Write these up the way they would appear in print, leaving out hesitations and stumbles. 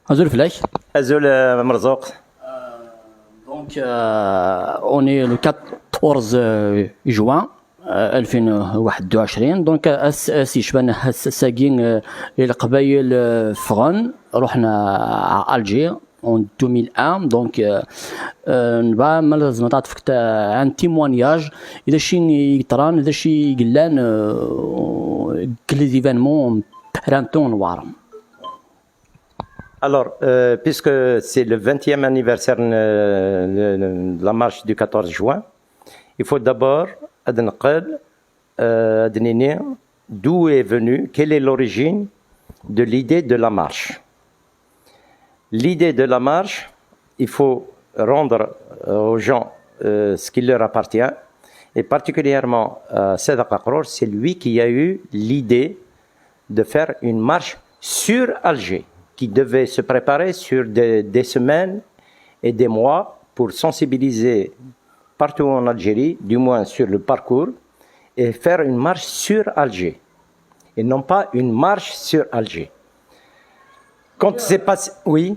Azul Flech. Azul Marzouk. Donc, on est le 14 juin 2021. Donc, سي شبان ساقين القبائل فرن رحنا على الجير en 2001. Donc, نبغى لازم تعرف عن تيموانياج إذا شي يطران إذا شي قلان كل événements printemps noir. Alors, puisque c'est le 20e anniversaire de la marche du 14 juin, il faut d'abord d'où est venu, quelle est l'origine de l'idée de la marche. L'idée de la marche, il faut rendre aux gens ce qui leur appartient, et particulièrement Sadak Akror, c'est lui qui a eu l'idée de faire une marche sur Alger, qui devait se préparer sur des semaines et des mois pour sensibiliser partout en Algérie, du moins sur le parcours, et faire une marche sur Alger, et non pas une marche sur Alger. Quand c'est passé... Oui.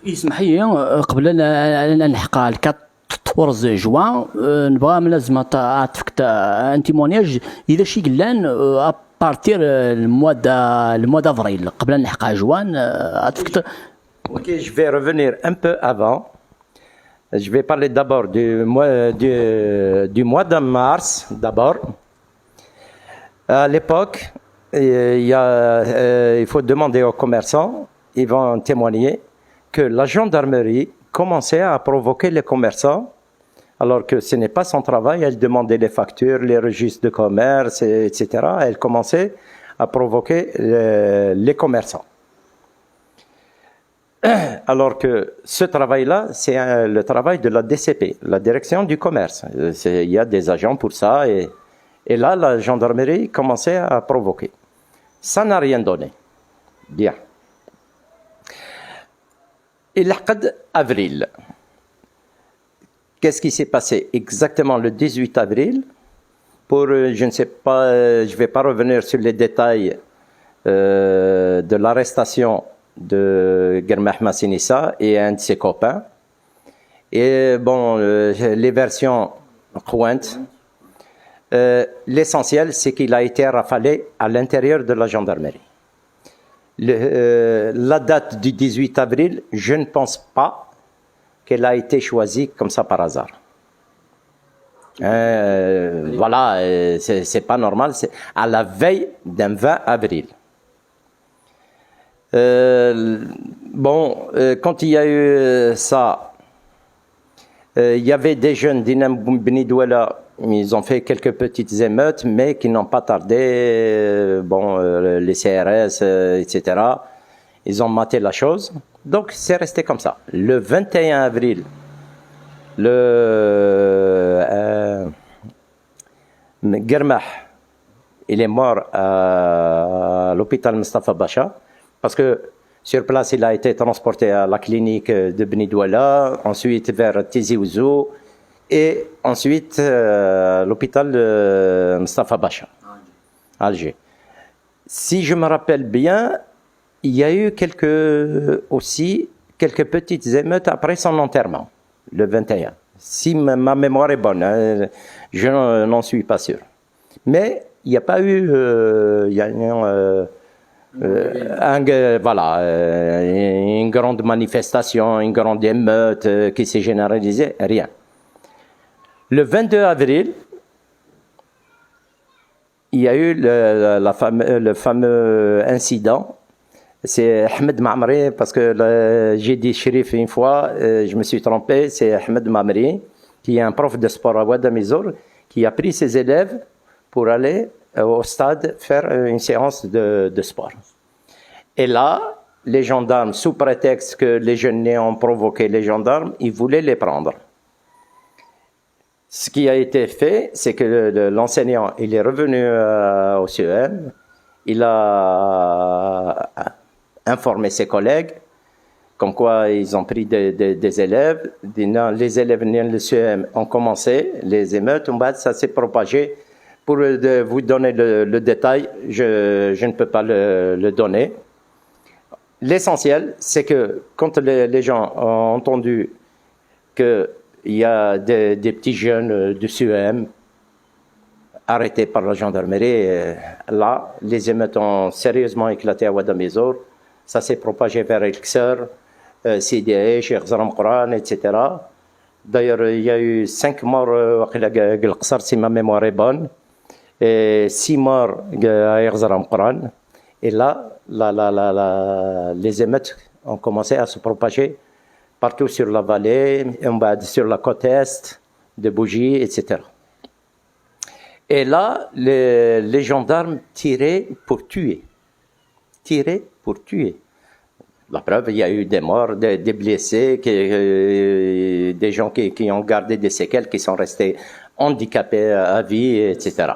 يسمح لي قبل أن نحقق 14 جوان نبغى لازم تعطيك ان تيمونياج إذا شي قلان بارتير الموا دافريل قبل أن نحقق جوان عطيك. Ok, je vais revenir un peu avant. Je vais parler d'abord du mois de mars, d'abord. À l'époque, il faut demander aux commerçants, ils vont témoigner, que la gendarmerie commençait à provoquer les commerçants, alors que ce n'est pas son travail. Elle demandait les factures, les registres de commerce, etc. Elle commençait à provoquer les commerçants. Alors que ce travail-là, c'est le travail de la DCP, la direction du commerce. Il y a des agents pour ça, et là, la gendarmerie commençait à provoquer. Ça n'a rien donné. Bien. Et l'Aqd avril. Qu'est-ce qui s'est passé exactement le 18 avril? Je ne sais pas, je ne vais pas revenir sur les détails de l'arrestation de Germah Massinissa et un de ses copains. Et bon, les versions couantes. L'essentiel, c'est qu'il a été rafalé à l'intérieur de la gendarmerie. La date du 18 avril, je ne pense pas qu'elle a été choisie comme ça par hasard. Voilà, c'est pas normal, c'est à la veille d'un 20 avril. Quand il y a eu ça, il y avait des jeunes d'Inam Beni Douala, ils ont fait quelques petites émeutes, mais qui n'ont pas tardé. Les CRS, etc., ils ont maté la chose. Donc, c'est resté comme ça. Le 21 avril, Germah, il est mort à l'hôpital Mustafa Bacha, parce que sur place, il a été transporté à la clinique de Beni Douala, ensuite vers Tizi Ouzou, et ensuite l'hôpital de Mustafa Bacha, Alger. Si je me rappelle bien, il y a eu quelques petites émeutes après son enterrement, le 21. Si ma mémoire est bonne, hein, je n'en suis pas sûr. Mais il n'y a pas eu une grande manifestation, une grande émeute qui s'est généralisée, rien. Le 22 avril, il y a eu le fameux incident. C'est Ahmed Mamri, parce que j'ai dit Chérif une fois, je me suis trompé, c'est Ahmed Mamri, qui est un prof de sport à Ouadamizour, qui a pris ses élèves pour aller au stade faire une séance de sport. Et là, les gendarmes, sous prétexte que les jeunes ont provoqué les gendarmes, ils voulaient les prendre. Ce qui a été fait, c'est que l'enseignant, il est revenu au CEM, il a informé ses collègues, comme quoi ils ont pris des élèves. Les élèves du CEM ont commencé les émeutes, ça s'est propagé. Pour vous donner le détail, je ne peux pas le donner. l'essentiel, c'est que quand les gens ont entendu qu'il y a des petits jeunes du CEM arrêtés par la gendarmerie, là, les émeutes ont sérieusement éclaté à Ouadamezor. Ça s'est propagé vers El-Qsar, Sidiaï, Cheikh Zaram Quran, etc. D'ailleurs, il y a eu 5 morts à El-Qsar, si ma mémoire est bonne, et 6 morts à Zaram Quran. Et là, les émeutes ont commencé à se propager partout sur la vallée, sur la côte est, de Bougie, etc. Et là, les gendarmes tiraient pour tuer. Tiraient pour tuer. La preuve, il y a eu des morts, des blessés, des gens qui ont gardé des séquelles, qui sont restés handicapés à vie, etc.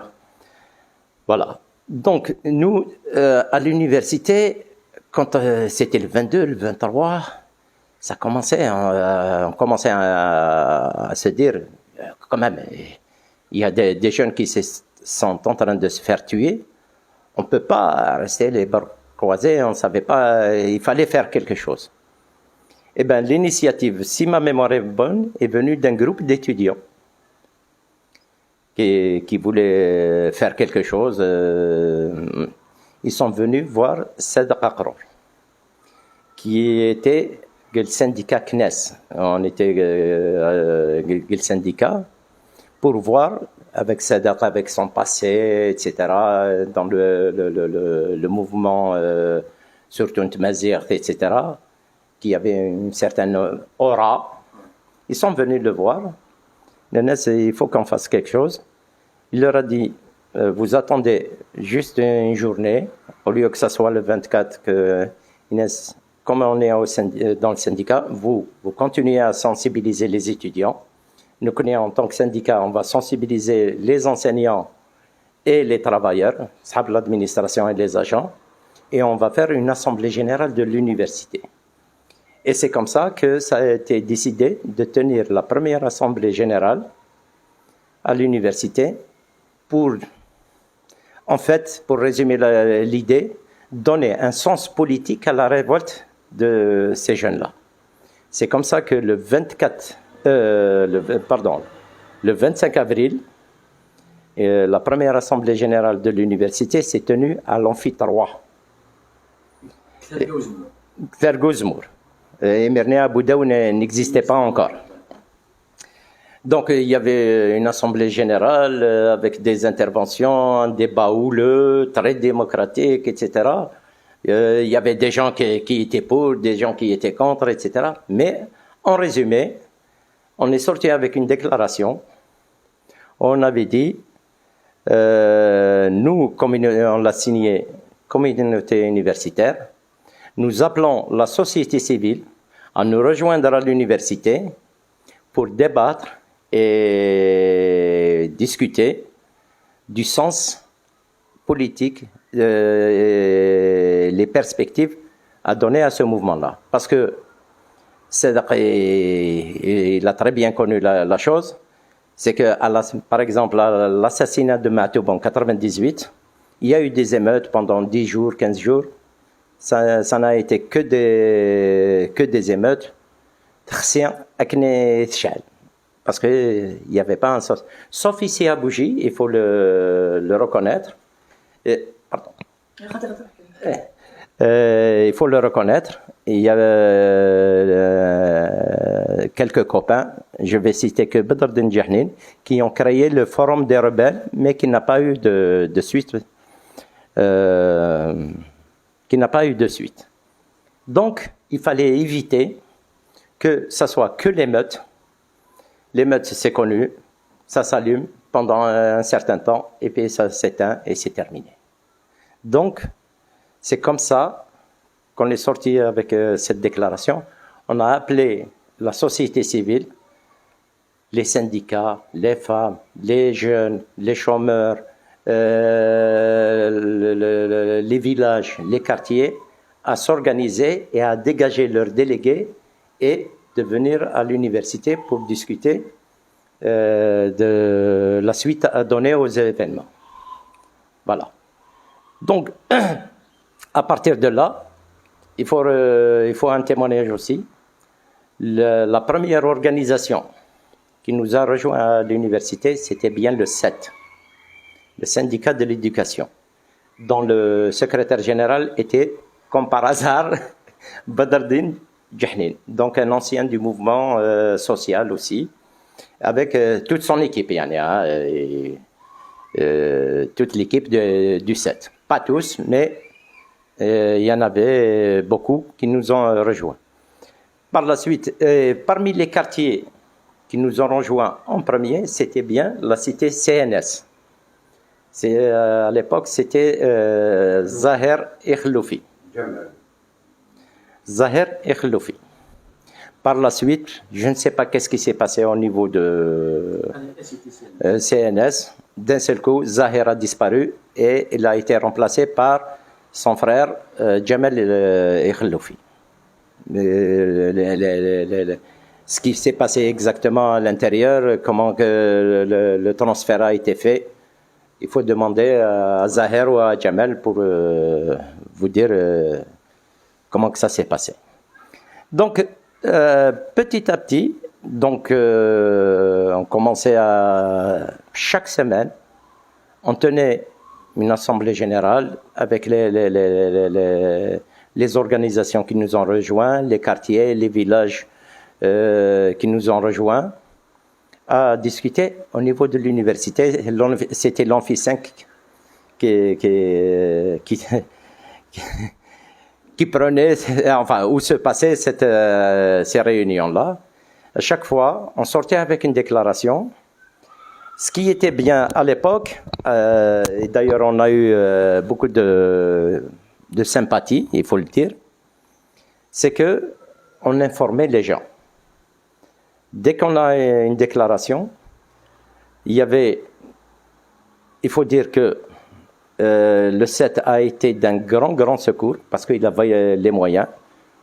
Voilà. Donc, nous, à l'université, quand c'était le 22, le 23, ça commençait, on commençait à se dire, quand même, il y a des jeunes qui sont en train de se faire tuer. On ne peut pas rester les bras croisés, on ne savait pas, il fallait faire quelque chose. Eh bien, l'initiative, si ma mémoire est bonne, est venue d'un groupe d'étudiants qui voulaient faire quelque chose. Ils sont venus voir Sadaq Aqrour, qui était le syndicat CNES. On était le syndicat pour voir avec Sadaq, avec son passé, etc., dans le mouvement, surtout Tmazigh, etc., qui avait une certaine aura. Ils sont venus le voir. Inès, il faut qu'on fasse quelque chose. Il leur a dit, vous attendez juste une journée, au lieu que ça soit le 24, que Inès, comme on est dans le syndicat, vous continuez à sensibiliser les étudiants. Nous connaissons en tant que syndicat, on va sensibiliser les enseignants et les travailleurs, l'administration et les agents, et on va faire une assemblée générale de l'université. Et c'est comme ça que ça a été décidé de tenir la première assemblée générale à l'université pour, en fait, pour résumer l'idée, donner un sens politique à la révolte de ces jeunes-là. C'est comme ça que le 25 avril, la première assemblée générale de l'université s'est tenue à l'amphi 3. Klergouzmour. Emirne Boudaou n'existait pas encore. Donc il y avait une assemblée générale avec des interventions, un débat houleux, très démocratique, etc. Il y avait des gens qui étaient pour, des gens qui étaient contre, etc. Mais en résumé, on est sorti avec une déclaration. On avait dit, nous, comme on l'a signé, communauté universitaire, nous appelons la société civile à nous rejoindre à l'université pour débattre et discuter du sens politique, les perspectives à donner à ce mouvement-là. Parce que il a très bien connu la chose, c'est que, par exemple, à l'assassinat de Matoub en 1998, il y a eu des émeutes pendant 10 jours, 15 jours. Ça n'a été que des émeutes. Parce qu'il n'y avait pas un sens. Sauf ici à Bougie, il faut le reconnaître. Pardon. Il faut le reconnaître. Il y avait quelques copains, je vais citer que Badr Den Jahnin, qui ont créé le Forum des rebelles, mais qui n'a pas eu de suite. Donc, il fallait éviter que ça soit que l'émeute. L'émeute, c'est connu, ça s'allume pendant un certain temps, et puis ça s'éteint et c'est terminé. Donc, c'est comme ça qu'on est sorti avec cette déclaration. On a appelé la société civile, les syndicats, les femmes, les jeunes, les chômeurs, les villages, les quartiers, à s'organiser et à dégager leurs délégués et de venir à l'université pour discuter de la suite à donner aux événements. Voilà. Donc, à partir de là, il faut un témoignage aussi. La première organisation qui nous a rejoint à l'université, c'était bien le SET, le syndicat de l'éducation, dont le secrétaire général était, comme par hasard, Badardin Jahnin, donc un ancien du mouvement social aussi, avec toute son équipe, toute l'équipe du SET. Pas tous, mais il y en avait beaucoup qui nous ont rejoints. Par la suite, parmi les quartiers qui nous ont rejoints en premier, c'était bien la cité CNS. À l'époque, c'était Zahir Ikhloufi. Zahir Ikhloufi. Par la suite, je ne sais pas qu'est-ce qui s'est passé au niveau de CNS. D'un seul coup, Zahir a disparu et il a été remplacé par son frère Jamal Ikhloufi. Ce qui s'est passé exactement à l'intérieur, comment que le transfert a été fait, il faut demander à Zahir ou à Jamal pour vous dire comment que ça s'est passé. Donc, petit à petit, donc, on commençait à chaque semaine, on tenait une assemblée générale avec les organisations qui nous ont rejoints, les quartiers, les villages qui nous ont rejoints, à discuter au niveau de l'université. C'était l'amphi 5 qui prenait, enfin, où se passaient ces réunions-là. À chaque fois, on sortait avec une déclaration. Ce qui était bien à l'époque, et d'ailleurs on a eu beaucoup de sympathie, il faut le dire, c'est que on informait les gens. Dès qu'on a une déclaration, il faut dire que le SET a été d'un grand secours parce qu'il avait les moyens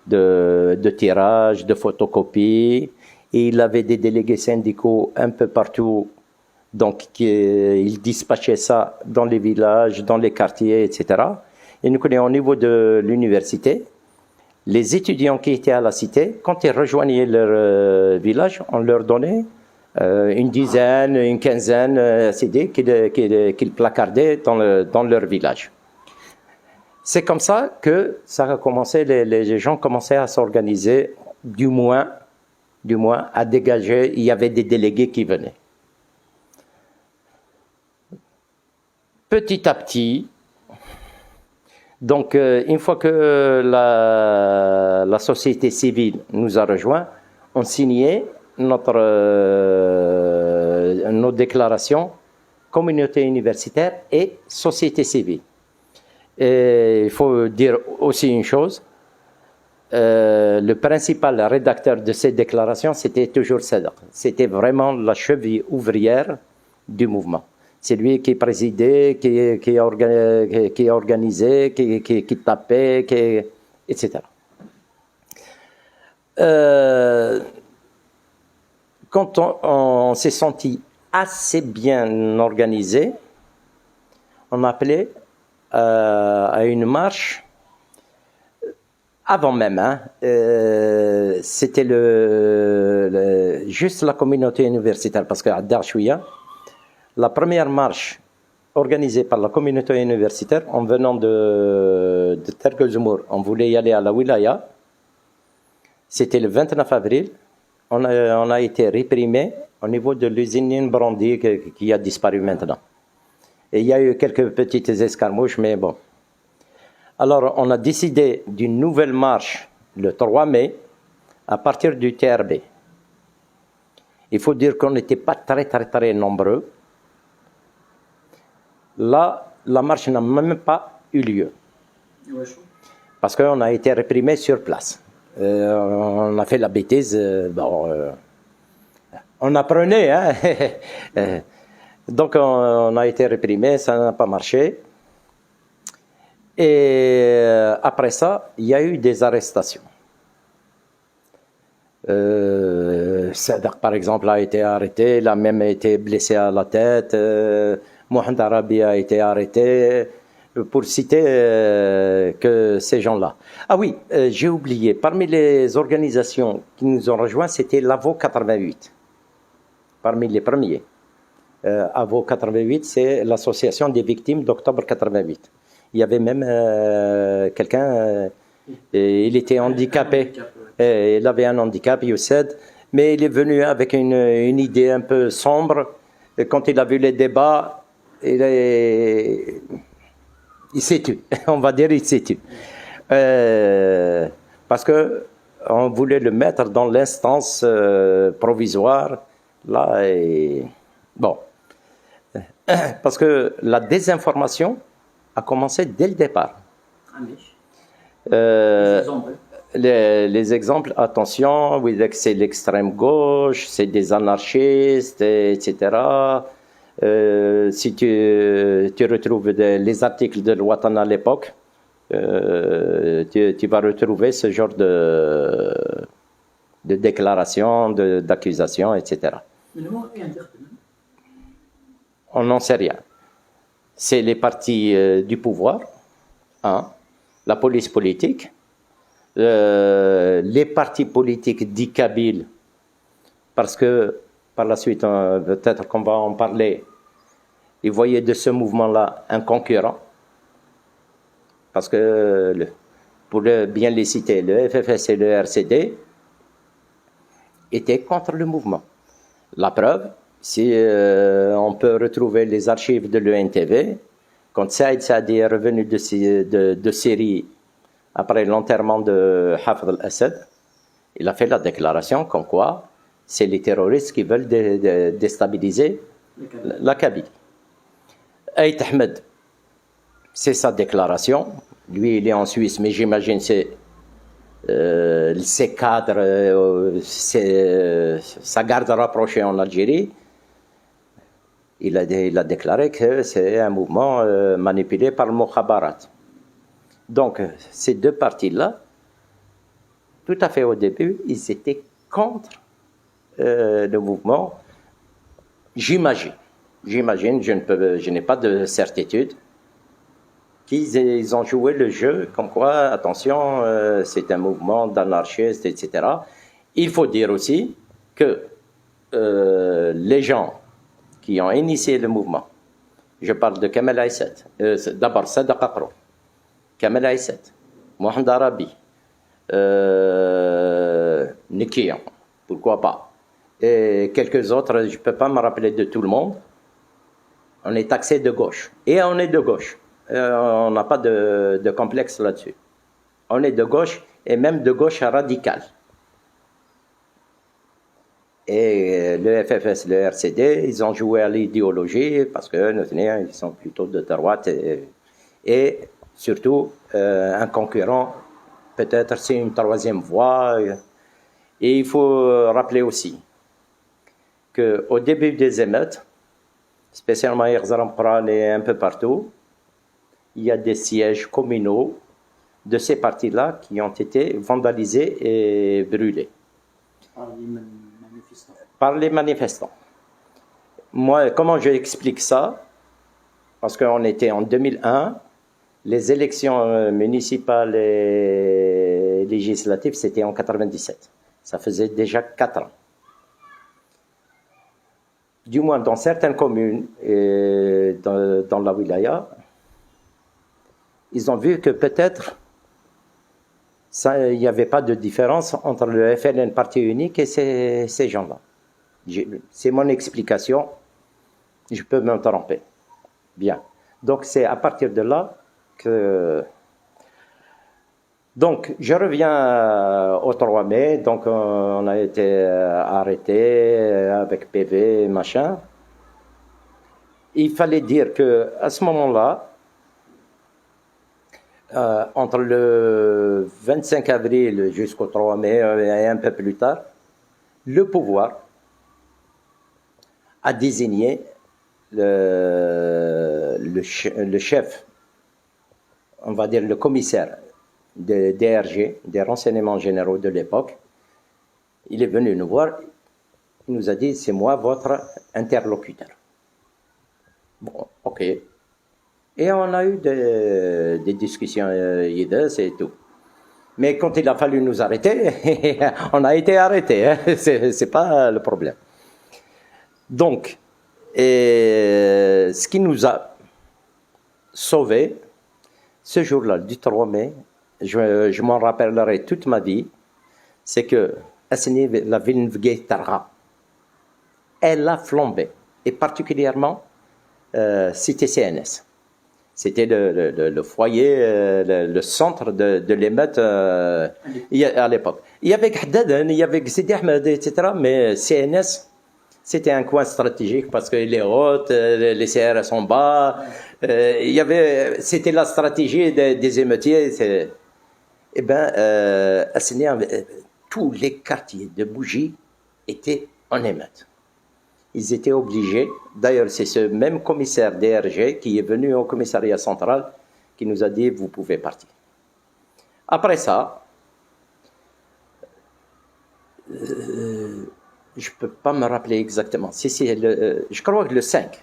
de tirage, de photocopie, et il avait des délégués syndicaux un peu partout, donc ils dispatchaient ça dans les villages, dans les quartiers, etc. Et nous connaissons au niveau de l'université, les étudiants qui étaient à la cité, quand ils rejoignaient leur village, on leur donnait une dizaine, une quinzaine CD qu'ils placardaient dans leur village. C'est comme ça que ça a commencé, les gens commençaient à s'organiser, du moins à dégager, il y avait des délégués qui venaient. Petit à petit, donc une fois que la société civile nous a rejoints, on signait nos déclarations communauté universitaire et société civile. Et il faut dire aussi une chose, le principal rédacteur de ces déclarations, c'était toujours Sadaq. C'était vraiment la cheville ouvrière du mouvement. C'est lui qui présidait, qui organisait, qui tapait, etc. Quand on s'est senti assez bien organisé, on appelait à une marche. Avant même, c'était juste la communauté universitaire, parce qu'à Darchouia, la première marche organisée par la communauté universitaire en venant de Terkelzumour, on voulait y aller à la Wilaya, c'était le 29 avril, on a été réprimé au niveau de l'usine Brandi qui a disparu maintenant. Et il y a eu quelques petites escarmouches, mais bon. Alors, on a décidé d'une nouvelle marche le 3 mai à partir du TRB. Il faut dire qu'on n'était pas très nombreux. Là, la marche n'a même pas eu lieu. Parce qu'on a été réprimés sur place. On a fait la bêtise. On apprenait. Hein. Donc, on a été réprimés, ça n'a pas marché. Et après ça, il y a eu des arrestations. Sadaq, par exemple, a été arrêté, il a même été blessé à la tête. Mohamed Arabi a été arrêté. pour citer que ces gens-là. Ah oui, j'ai oublié, parmi les organisations qui nous ont rejoints, c'était l'AVO 88, parmi les premiers. AVO 88, c'est l'association des victimes d'octobre 88. Il y avait même quelqu'un, il était handicapé, il avait un handicap, Youssed, mais il est venu avec une idée un peu sombre. Et quand il a vu les débats, il s'est tué, on va dire il s'est tué. Parce qu'on voulait le mettre dans l'instance provisoire, là, et bon. Parce que la désinformation a commencé dès le départ. Les exemples, attention, oui, c'est l'extrême gauche, c'est des anarchistes, etc. Si tu retrouves les articles de Ouattara à l'époque, tu vas retrouver ce genre de déclarations, d'accusations, etc. On n'en sait rien. C'est les partis du pouvoir, hein, la police politique, les partis politiques dits kabyles, parce que par la suite, peut-être qu'on va en parler, ils voyaient de ce mouvement-là un concurrent, parce que, pour bien les citer, le FFS et le RCD étaient contre le mouvement. La preuve, si on peut retrouver les archives de l'ENTV, quand Saïd Saadi est revenu de Syrie après l'enterrement de Hafez al-Assad, il a fait la déclaration comme quoi c'est les terroristes qui veulent déstabiliser la Kabylie. Aït Ahmed, c'est sa déclaration. Lui, il est en Suisse, mais j'imagine c'est ses cadres, sa garde rapprochée en Algérie. Il a déclaré que c'est un mouvement manipulé par le Mukhabarat. Donc, ces deux partis-là, tout à fait au début, ils étaient contre le mouvement. J'imagine, je n'ai pas de certitude, qu'ils ont joué le jeu comme quoi, attention, c'est un mouvement d'anarchistes, etc. Il faut dire aussi que les gens qui ont initié le mouvement, je parle de Kamel Aïssat, d'abord Sadaq Aqrou, Kamel Aïssat, Mohamed Arabi, Nikian, pourquoi pas, et quelques autres, je ne peux pas me rappeler de tout le monde. On est taxé de gauche, et on est de gauche. On n'a pas de complexe là-dessus. On est de gauche, et même de gauche radicale. Et le FFS, le RCD, ils ont joué à l'idéologie parce que ils sont plutôt de droite et surtout un concurrent, peut-être c'est une troisième voie. Et il faut rappeler aussi qu'au début des émeutes, spécialement à Yerzaram et un peu partout, il y a des sièges communaux de ces partis-là qui ont été vandalisés et brûlés. Par les manifestants. Moi, comment j'explique ça? Parce qu'on était en 2001, les élections municipales et législatives, c'était en 97. Ça faisait déjà 4 ans. Du moins, dans certaines communes et dans la wilaya, ils ont vu que peut-être il n'y avait pas de différence entre le FLN parti unique et ces gens-là. C'est mon explication, je peux me tromper. Bien. Donc c'est à partir de là que... Donc je reviens au 3 mai, donc on a été arrêté avec PV, machin. Il fallait dire qu'à ce moment-là, entre le 25 avril jusqu'au 3 mai et un peu plus tard, le pouvoir a désigné le chef, on va dire le commissaire de DRG, des renseignements généraux de l'époque. Il est venu nous voir, il nous a dit, c'est moi votre interlocuteur. Bon, ok. Et on a eu des discussions et tout. Mais quand il a fallu nous arrêter, on a été arrêtés. Hein. C'est pas le problème. Donc, ce qui nous a sauvés, ce jour-là, du 3 mai, je m'en rappellerai toute ma vie, c'est que la ville de Targa, elle a flambé, et particulièrement cité CNS. C'était le foyer, le centre de l'émeute à l'époque. Il y avait Khdaden, il y avait Sidi Ahmed, etc. Mais CNS, c'était un coin stratégique parce que les hautes, les CRS sont bas. C'était la stratégie des émeutiers. Eh bien, à Sénégal, tous les quartiers de Bougie étaient en émeute. Ils étaient obligés, d'ailleurs c'est ce même commissaire DRG qui est venu au commissariat central qui nous a dit vous pouvez partir. Après ça, je ne peux pas me rappeler exactement, je crois que le 5.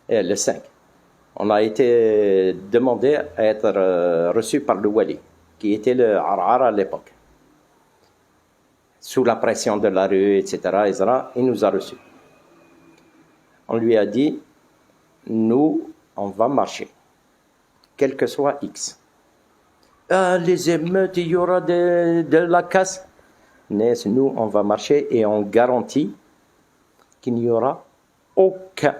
Le 5. On a été demandé à être reçu par le Wali, qui était le Ar'ar à l'époque. Sous la pression de la rue, etc., il nous a reçus. On lui a dit, nous, on va marcher, quel que soit X. Les émeutes, il y aura de la casse. Mais nous, on va marcher et on garantit qu'il n'y aura aucun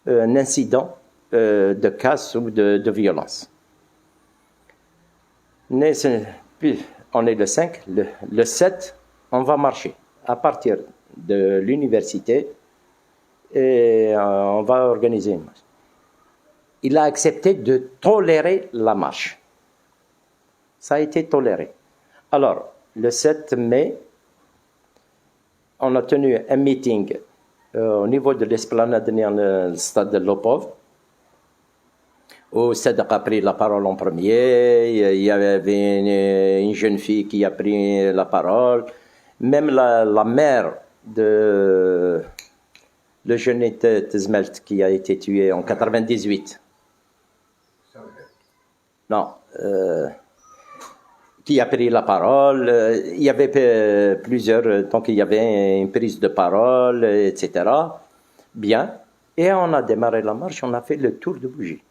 incident de casse ou de violence. Mais puis, on est le 5, le 7, on va marcher à partir de l'université et on va organiser une marche. Il a accepté de tolérer la marche. Ça a été toléré. Alors, le 7 mai, on a tenu un meeting au niveau de l'esplanade dans le stade de Lopov, où Sadaq a pris la parole en premier, il y avait une jeune fille qui a pris la parole, même la mère de le jeune Tezmelt qui a été tué en 98. Non, qui a pris la parole, il y avait plusieurs, donc il y avait une prise de parole, etc. Bien, et on a démarré la marche, on a fait le tour de Bougie.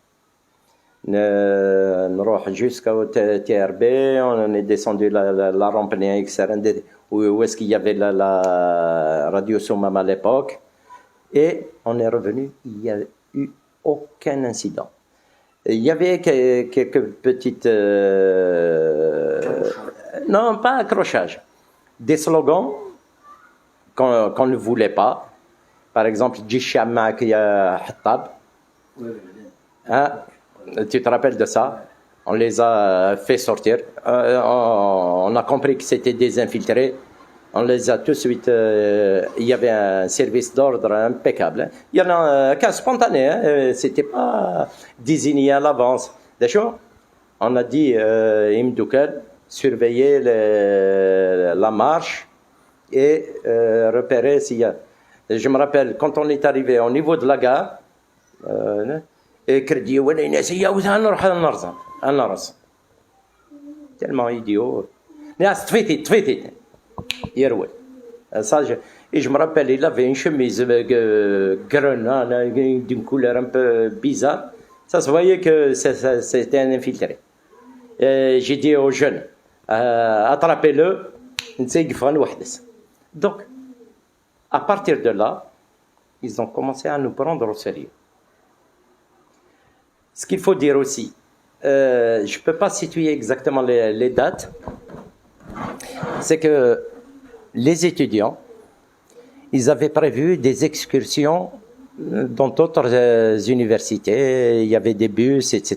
نروح jusqu'au TRB, on est descendu la rampe XRN où est-ce qu'il y avait la radio Soumam à l'époque et on est revenu, il n'y a eu aucun incident. Il y avait quelques petites non pas accrochage, des slogans qu'on ne voulait pas, par exemple Jishamak ya Hattab, hein. Tu te rappelles de ça? On les a fait sortir. On a compris que c'était des infiltrés. On les a tout de suite. Il y avait un service d'ordre impeccable. Il y en a qu'un spontané. Hein. C'était pas désigné à l'avance. D'accord? On a dit Imdoukel, surveiller la marche et repérer s'il y a. Je me rappelle quand on est arrivé au niveau de la gare. كردي ولا ناس ياوزها نروح نرز tellement idiot ناس طفيتي يروي ça et je me rappelle il avait une chemise grenade d'une couleur un peu bizarre ça se voyait que c'était un infiltré j'ai dit aux jeunes attrapez-le donc à partir de là ils ont commencé à nous prendre au sérieux. Ce qu'il faut dire aussi, je ne peux pas situer exactement les dates, c'est que les étudiants, ils avaient prévu des excursions dans d'autres universités, il y avait des bus, etc.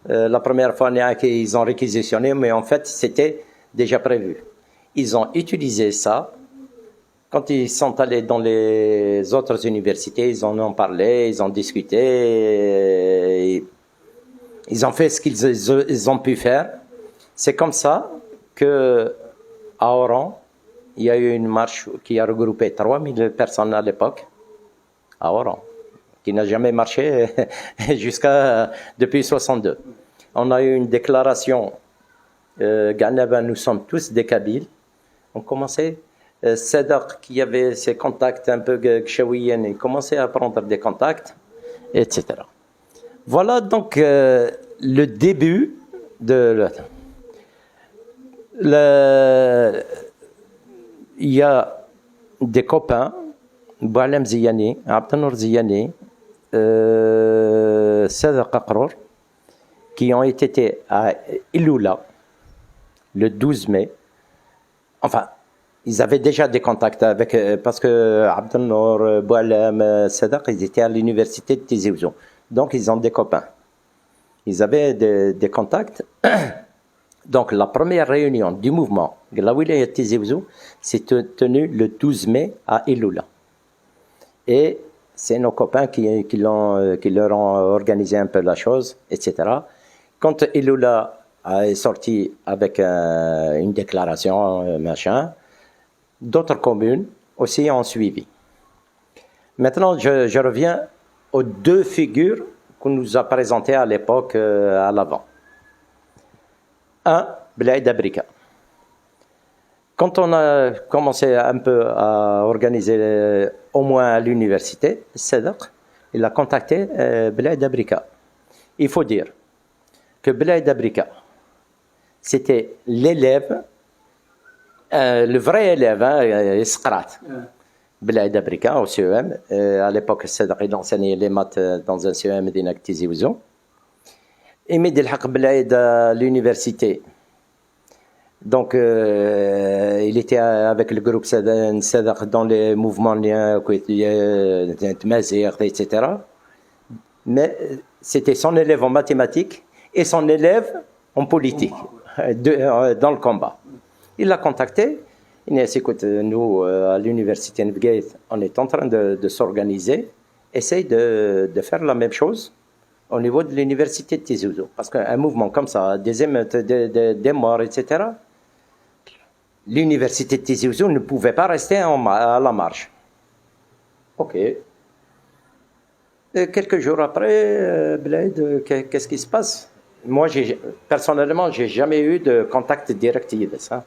La première fois, ils ont réquisitionné, mais en fait, c'était déjà prévu. Ils ont utilisé ça. Quand ils sont allés dans les autres universités, ils en ont parlé, ils ont discuté, ils ont fait ce qu'ils ont pu faire. C'est comme ça qu'à Oran, il y a eu une marche qui a regroupé 3000 personnes à l'époque, à Oran. qui n'a jamais marché jusqu'à depuis 62. On a eu une déclaration, nous sommes tous des Kabyles. On commençait, Sadaq qui avait ses contacts un peu gchaouiens, il commençait à prendre des contacts, etc. Voilà donc le début de... Il y a des copains, Boualem Ziyani, Abdenour Ziyani, Sadaq Aqrour, qui ont été à Iloula le 12 mai. Enfin, ils avaient déjà des contacts avec, parce que Abdenour, Boualem, Sadaq, ils étaient à l'université de Tizi Ouzou. Donc, ils ont des copains. Ils avaient des contacts. Donc, la première réunion du mouvement de la wilaya de Tizi Ouzou s'est tenue le 12 mai à Iloula. Et c'est nos copains qui leur ont organisé un peu la chose, etc. Quand Iloula est sorti avec une déclaration, machin, d'autres communes aussi ont suivi. Maintenant, je reviens aux deux figures qu'on nous a présentées à l'époque à l'avant. Un, Blaïd Abrika. Quand on a commencé un peu à organiser, au moins à l'université, Sadaq, il a contacté Blaïd Abrika. Il faut dire que Blaïd Abrika, c'était l'élève, le vrai élève, Iskrat. Blaïd Abrika au CEM. À l'époque, Sadaq, il enseignait les maths dans un CEM de Tizi Ouzou. Imid El-Haq Blaïd à l'université. Donc, il était avec le groupe Sadaq dans les mouvements Mazir, etc. Mais c'était son élève en mathématiques et son élève en politique, dans le combat. Il l'a contacté. Il a dit, écoute, nous, à l'université Nvgate, on est en train de s'organiser. Essaye de faire la même chose au niveau de l'université de Tizi Ouzou. Parce qu'un mouvement comme ça, des émeutes, des morts, etc., l'université de Tizi Ouzou ne pouvait pas rester à la marge. Ok. Et quelques jours après, Blaïd, qu'est-ce qui se passe? Moi, personnellement, j'ai jamais eu de contact direct avec ça.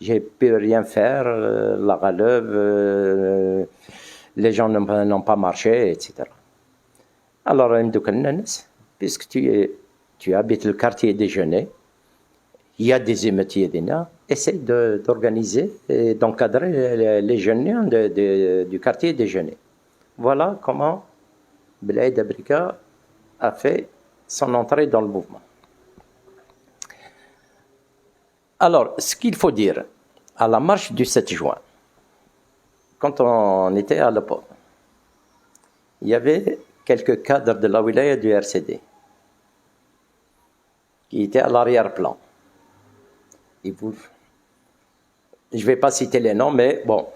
J'ai pu rien faire, la relève, les gens n'ont pas marché, etc. Alors, puisque tu habites le quartier déjeuner, il y a des émeutiers d'ENA, essaye d'organiser et d'encadrer les jeunes du quartier déjeuner. Voilà comment Blaïd Abrika a fait son entrée dans le mouvement. Alors, ce qu'il faut dire, à la marche du 7 juin, quand on était à l'OPO, il y avait quelques cadres de la wilaya du RCD qui étaient à l'arrière-plan. Je ne vais pas citer les noms, mais bon,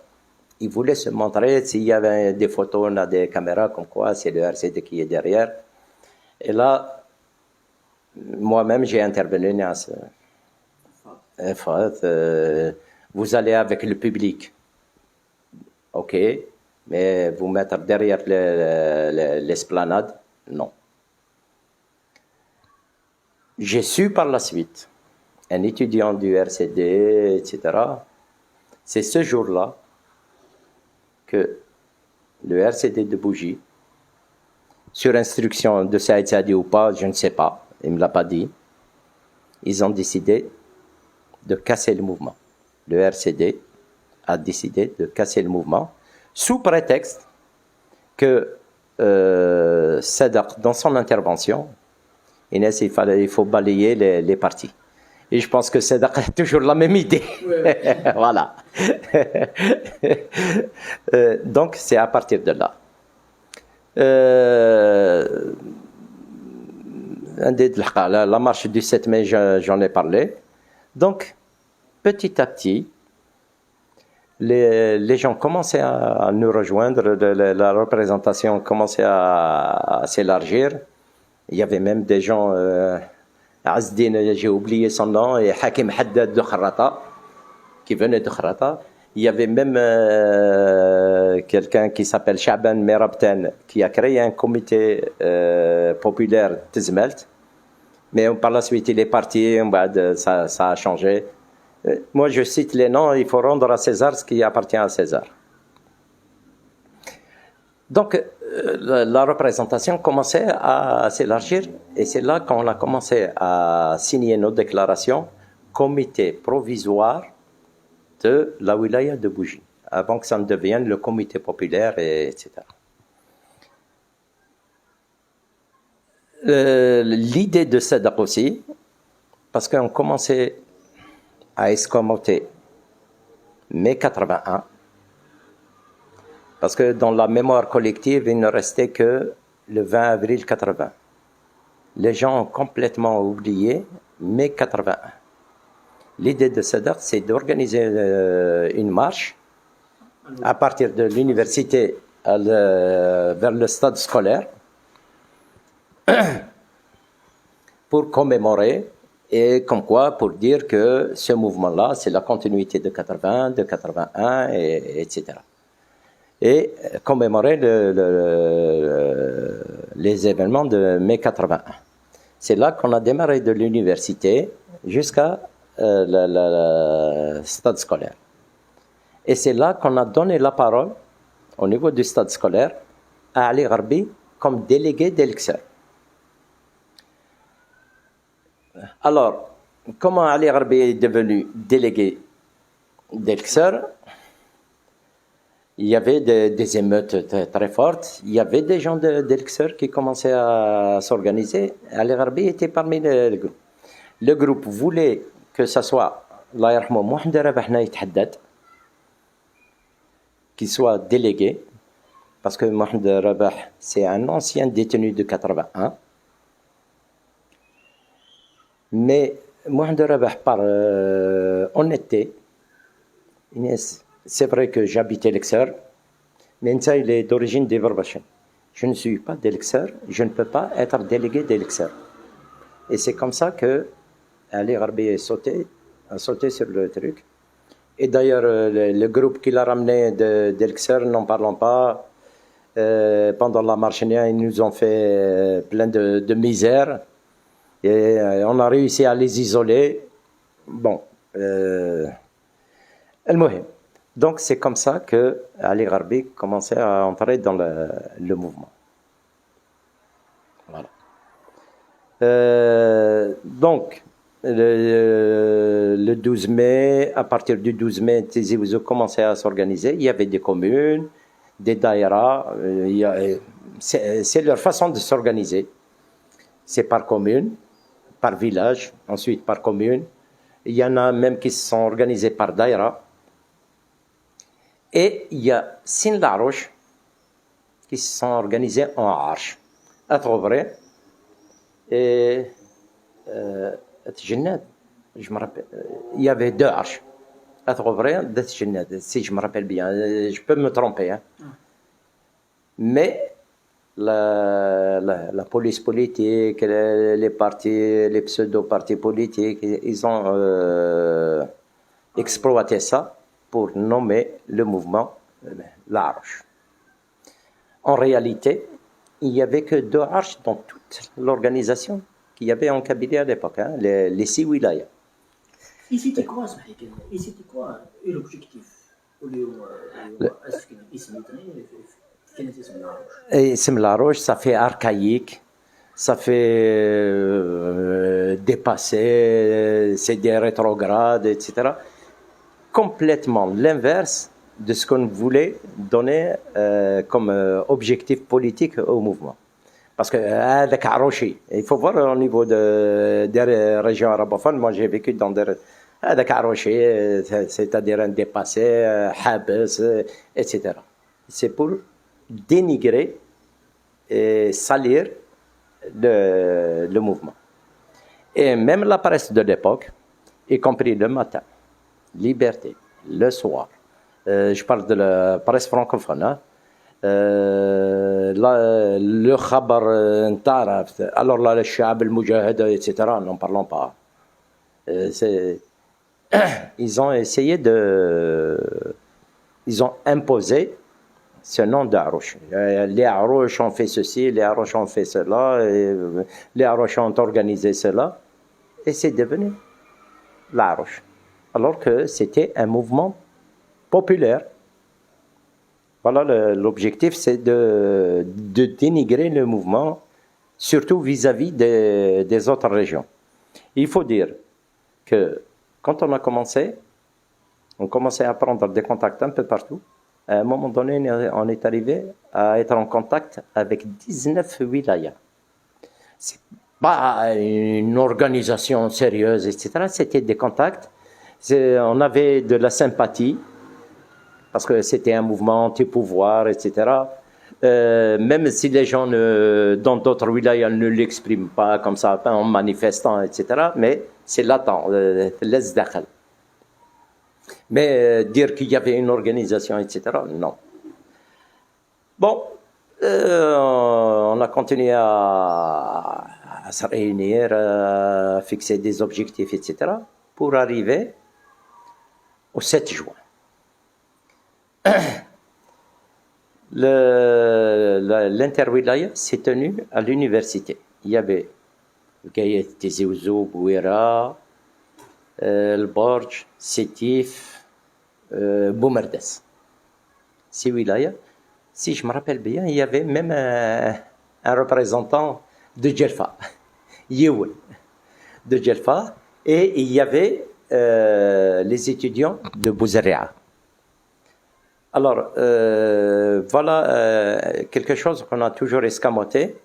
ils voulaient se montrer s'il y avait des photos, on a des caméras comme quoi c'est le RCD qui est derrière. Et là, moi-même, j'ai intervenu à ce... vous allez avec le public. Ok, mais vous mettre derrière l'esplanade, non. J'ai su par la suite, un étudiant du RCD, etc., c'est ce jour-là que le RCD de Bougie, sur instruction de Saïd Saadi ou pas, je ne sais pas, il ne me l'a pas dit, ils ont décidé de casser le mouvement. Le RCD a décidé de casser le mouvement sous prétexte que Sadaq, dans son intervention, il faut balayer les partis. Et je pense que Sadaq a toujours la même idée. Ouais. Voilà. Donc, c'est à partir de là. La marche du 7 mai, j'en ai parlé. Donc, petit à petit, les gens commençaient à nous rejoindre, la représentation commençait à s'élargir. Il y avait même des gens, Azdine, j'ai oublié son nom, et Hakim Haddad de Kharrata, qui venait de Khrata. Il y avait même quelqu'un qui s'appelle Chaban Merabten qui a créé un comité populaire Tizmelt. Mais par la suite, il est parti, ça a changé. Moi, je cite les noms, il faut rendre à César ce qui appartient à César. Donc, la représentation commençait à s'élargir et c'est là qu'on a commencé à signer nos déclarations comité provisoire de la wilaya de Bougie, avant que ça ne devienne le comité populaire, etc. L'idée de Sadaq aussi, parce qu'on commençait à escamoter mai 81, parce que dans la mémoire collective, il ne restait que le 20 avril 80. Les gens ont complètement oublié mai 81. L'idée de Sadaq, c'est d'organiser une marche à partir de l'université vers le stade scolaire pour commémorer et comme quoi pour dire que ce mouvement-là, c'est la continuité de 80, de 81, etc. Et commémorer les événements de mai 81. C'est là qu'on a démarré de l'université jusqu'à le stade scolaire. Et c'est là qu'on a donné la parole au niveau du stade scolaire à Ali Gharbi comme délégué d'Elixir. Alors, comment Ali Gharbi est devenu délégué d'Elixir? Il y avait des émeutes très fortes. Il y avait des gens d'Elixir qui commençaient à s'organiser. Ali Gharbi était parmi le groupe. Le groupe voulait que ce soit Allah yarhamou Mohamed Rabah Naït Haddad qui soit délégué, parce que Mohamed Rabah, c'est un ancien détenu de 81. Mais Mohamed Rabah, par honnêteté, c'est vrai que j'habitais l'Elixir, mais ça, il est d'origine d'Everbachen. Je ne suis pas d'Elixir, je ne peux pas être délégué d'Elixir. Et c'est comme ça que Ali Gharbi a sauté sur le truc. Et d'ailleurs, le groupe qui l'a ramené d'Elixir, n'en parlons pas, pendant la marche, ils nous ont fait plein de misère. Et on a réussi à les isoler. Bon. Donc c'est comme ça que Ali Gharbi commençait à entrer dans le mouvement. Voilà. Donc, le 12 mai, à partir du 12 mai, Tizi Ouzou commençait à s'organiser. Il y avait des communes, des daïras. C'est leur façon de s'organiser. C'est par commune, par village, ensuite par commune. Il y en a même qui se sont organisés par daïra. Et il y a Sin Larouche qui se sont organisés en arche. À Trovré et je me rappelle, il y avait deux arches. À Trovré, si je me rappelle bien, je peux me tromper. Hein. Mais la police politique, les partis, les pseudo-partis politiques, ils ont exploité ça pour nommer le mouvement l'Arche. En réalité, il n'y avait que deux arches dans toute l'organisation qu'il y avait en Kabylie à l'époque, hein, les 6 wilayas. Et c'était quoi l'objectif Ism Larouche, ça fait archaïque, ça fait dépassé, c'est des rétrogrades, etc. Complètement l'inverse de ce qu'on voulait donner comme objectif politique au mouvement. Parce que il faut voir au niveau des régions arabophones, moi j'ai vécu dans des c'est-à-dire un dépassé, habes, etc. C'est pour dénigrer et salir le mouvement. Et même la presse de l'époque, y compris le matin, Liberté, le soir, je parle de la presse francophone, hein, le khabar alors là, le Shab, le Mujahid, etc., n'en parlons pas. ils ont essayé ils ont imposé ce nom d'Arouche. Les Arouches ont fait ceci, les Arouches ont fait cela, les Arouches ont organisé cela, et c'est devenu l'Arouche. Alors que c'était un mouvement populaire. Voilà, l'objectif, c'est de dénigrer le mouvement, surtout vis-à-vis des autres régions. Il faut dire que quand on a commencé, on commençait à prendre des contacts un peu partout. À un moment donné, on est arrivé à être en contact avec 19 wilayas. C'est pas une organisation sérieuse, etc. C'était des contacts. On avait de la sympathie, parce que c'était un mouvement anti-pouvoir, etc. Même si les gens dans d'autres wilayas ne l'expriment pas comme ça, en manifestant, etc. Mais c'est latent, laisse dakhal. Mais dire qu'il y avait une organisation, etc., non. Bon, on a continué à se réunir, à fixer des objectifs, etc., pour arriver au 7 juin. L'interwilaya s'est tenu à l'université. Il y avait Gayet Tizi Ouzou, Bouira, le Borj, Sétif, Boumerdes. Ces wilayas, si je me rappelle bien, il y avait même un représentant de Djelfa, Yewen, de Djelfa, et il y avait les étudiants de Bouzaria. Alors, voilà quelque chose qu'on a toujours escamoté,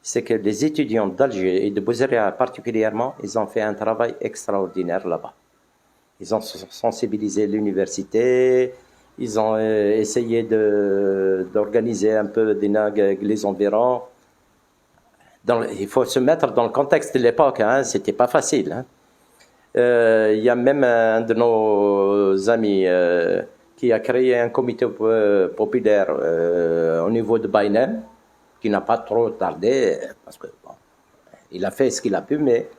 c'est que les étudiants d'Alger et de Bouzaria particulièrement, ils ont fait un travail extraordinaire là-bas. Ils ont sensibilisé l'université, ils ont essayé d'organiser un peu des nags avec les environs. Il faut se mettre dans le contexte de l'époque, hein, c'était pas facile. Hein. Il y a même un de nos amis qui a créé un comité populaire au niveau de Baïnem, qui n'a pas trop tardé, parce que bon, il a fait ce qu'il a pu, mais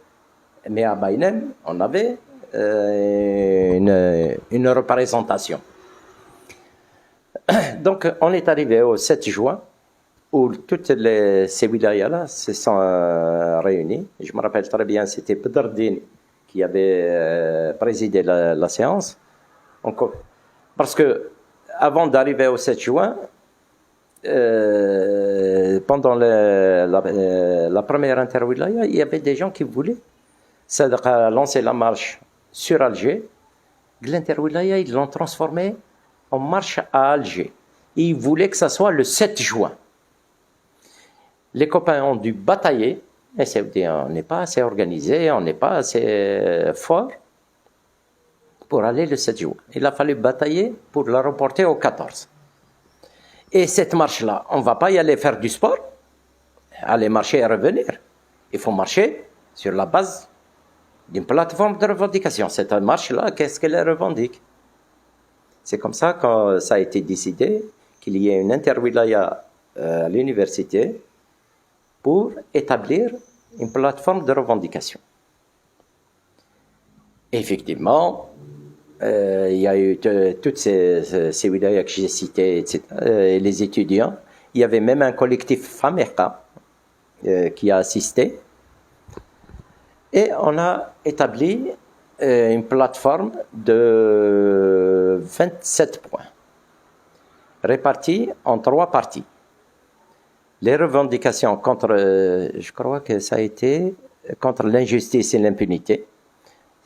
à Baïnem, on avait une représentation. Donc, on est arrivé au 7 juin, où toutes ces wilayas-là se sont réunis. Je me rappelle très bien, c'était Bedardine qui avait présidé la séance. Parce que, avant d'arriver au 7 juin, pendant la première interwilaya, il y avait des gens qui voulaient lancer la marche sur Alger. L'interwilaya, ils l'ont transformé en marche à Alger. Et ils voulaient que ça soit le 7 juin. Les copains ont dû batailler. Et on n'est pas assez organisé, on n'est pas assez fort pour aller le 7 juin. Il a fallu batailler pour la reporter au 14. Et cette marche-là, on ne va pas y aller faire du sport, aller marcher et revenir. Il faut marcher sur la base d'une plateforme de revendication. Cette marche-là, qu'est-ce qu'elle revendique? C'est comme ça que ça a été décidé qu'il y ait une interwilaya à l'université pour établir une plateforme de revendication. Effectivement, il y a eu toutes ces wilayas que j'ai citées, etc., les étudiants. Il y avait même un collectif Fameka qui a assisté. Et on a établi une plateforme de 27 points, répartis en 3 parties. Les revendications contre, je crois que ça a été contre l'injustice et l'impunité,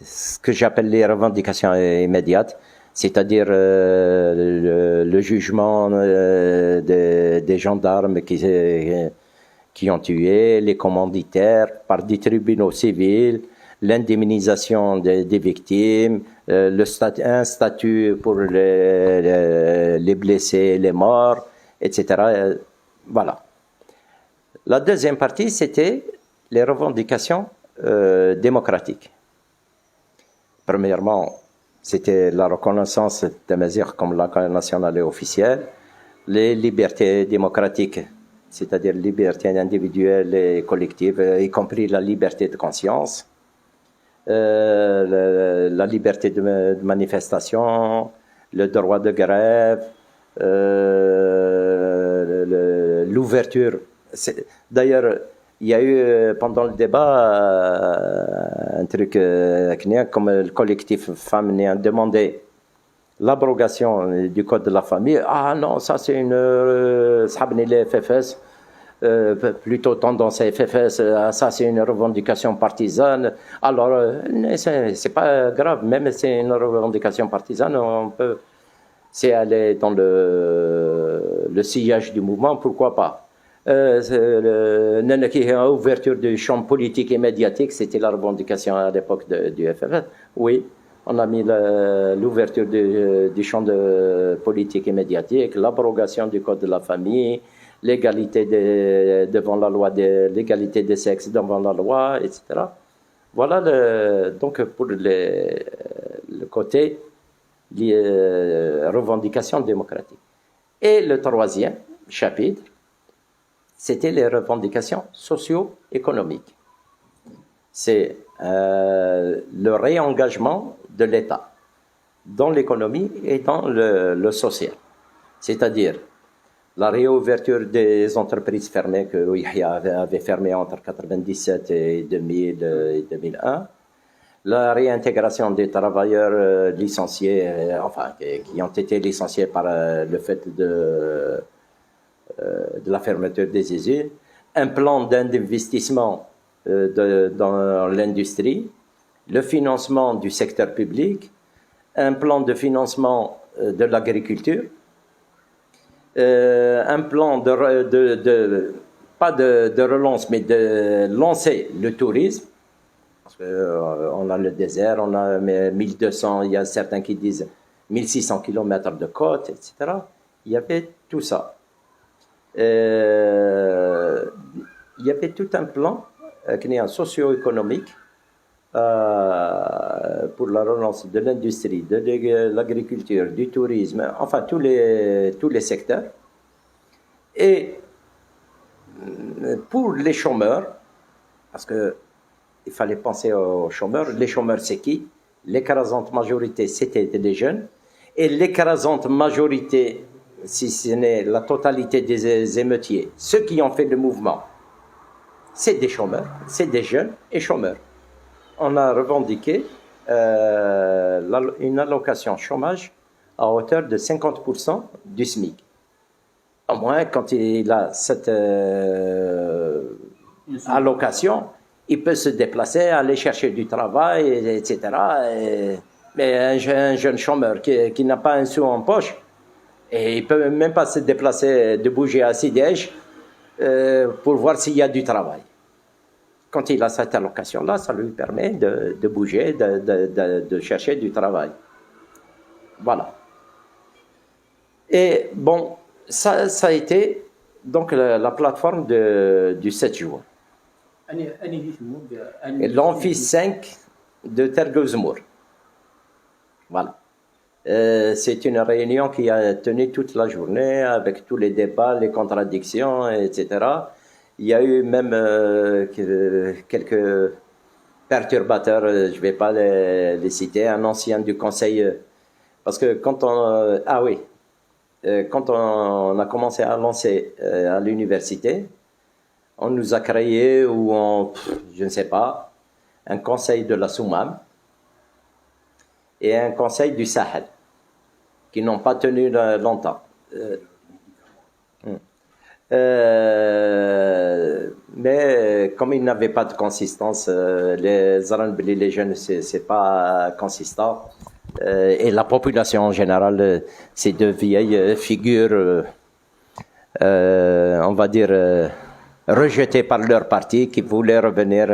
ce que j'appelle les revendications immédiates, c'est-à-dire le jugement des gendarmes qui ont tué, les commanditaires par des tribunaux civils, l'indemnisation des victimes, un statut pour les blessés, les morts, etc. Voilà. La deuxième partie, c'était les revendications démocratiques. Premièrement, c'était la reconnaissance des mesures comme l'accord national et officiel, les libertés démocratiques, c'est-à-dire libertés individuelles et collectives, y compris la liberté de conscience, la liberté de manifestation, le droit de grève, l'ouverture. D'ailleurs, il y a eu pendant le débat un truc comme le collectif Femmes a demandé l'abrogation du code de la famille. Ah non, ça c'est une les FFS, plutôt tendance à FFS, ça c'est une revendication partisane. Alors, c'est pas grave, même si c'est une revendication partisane, on peut, c'est aller dans le sillage du mouvement, pourquoi pas. L'ouverture du champ politique et médiatique, c'était la revendication à l'époque du FFS. Oui, on a mis l'ouverture du champ de politique et médiatique, l'abrogation du code de la famille, l'égalité devant la loi, l'égalité des sexes devant la loi, etc. Voilà donc pour le côté revendication démocratique. Et le troisième chapitre, c'était les revendications socio-économiques. C'est le réengagement de l'État dans l'économie et dans le social. C'est-à-dire la réouverture des entreprises fermées que Yahya avait fermées entre 1997 et 2000 et 2001, la réintégration des travailleurs licenciés, enfin qui ont été licenciés par le fait de la fermeture des usines, un plan d'investissement dans l'industrie, le financement du secteur public, un plan de financement de l'agriculture, un plan pas de relance, mais de lancer le tourisme, parce qu'on a le désert, on a 1200, il y a certains qui disent 1600 km de côte, etc. Il y avait tout ça. Il y avait tout un plan socio-économique pour la relance de l'industrie, de l'agriculture, du tourisme, enfin tous les secteurs. Et pour les chômeurs, parce qu'il fallait penser aux chômeurs, les chômeurs c'est qui? L'écrasante majorité c'était des jeunes, et l'écrasante majorité, si ce n'est la totalité des émeutiers, ceux qui ont fait le mouvement, c'est des chômeurs, c'est des jeunes et chômeurs. On a revendiqué une allocation chômage à hauteur de 50% du SMIC. Au moins, quand il a cette allocation, il peut se déplacer, aller chercher du travail, etc. Mais un jeune chômeur qui n'a pas un sou en poche, et il ne peut même pas se déplacer, de bouger à Sidège pour voir s'il y a du travail. Quand il a cette allocation-là, ça lui permet de bouger, de chercher du travail. Voilà. Et bon, ça a été donc la plateforme du 7 jours. L'amphi 5 de Tergouzmour. Voilà. C'est une réunion qui a tenu toute la journée avec tous les débats, les contradictions, etc. Il y a eu même quelques perturbateurs, je ne vais pas les citer, un ancien du conseil, parce que quand on a commencé à lancer à l'université, on nous a créé, je ne sais pas, un conseil de la Soumam et un conseil du Sahel, qui n'ont pas tenu longtemps. Mais comme ils n'avaient pas de consistance, les Zaranbeli, les jeunes, c'est pas consistant. Et la population en général, c'est de vieilles figures, on va dire, rejetées par leur parti, qui voulaient revenir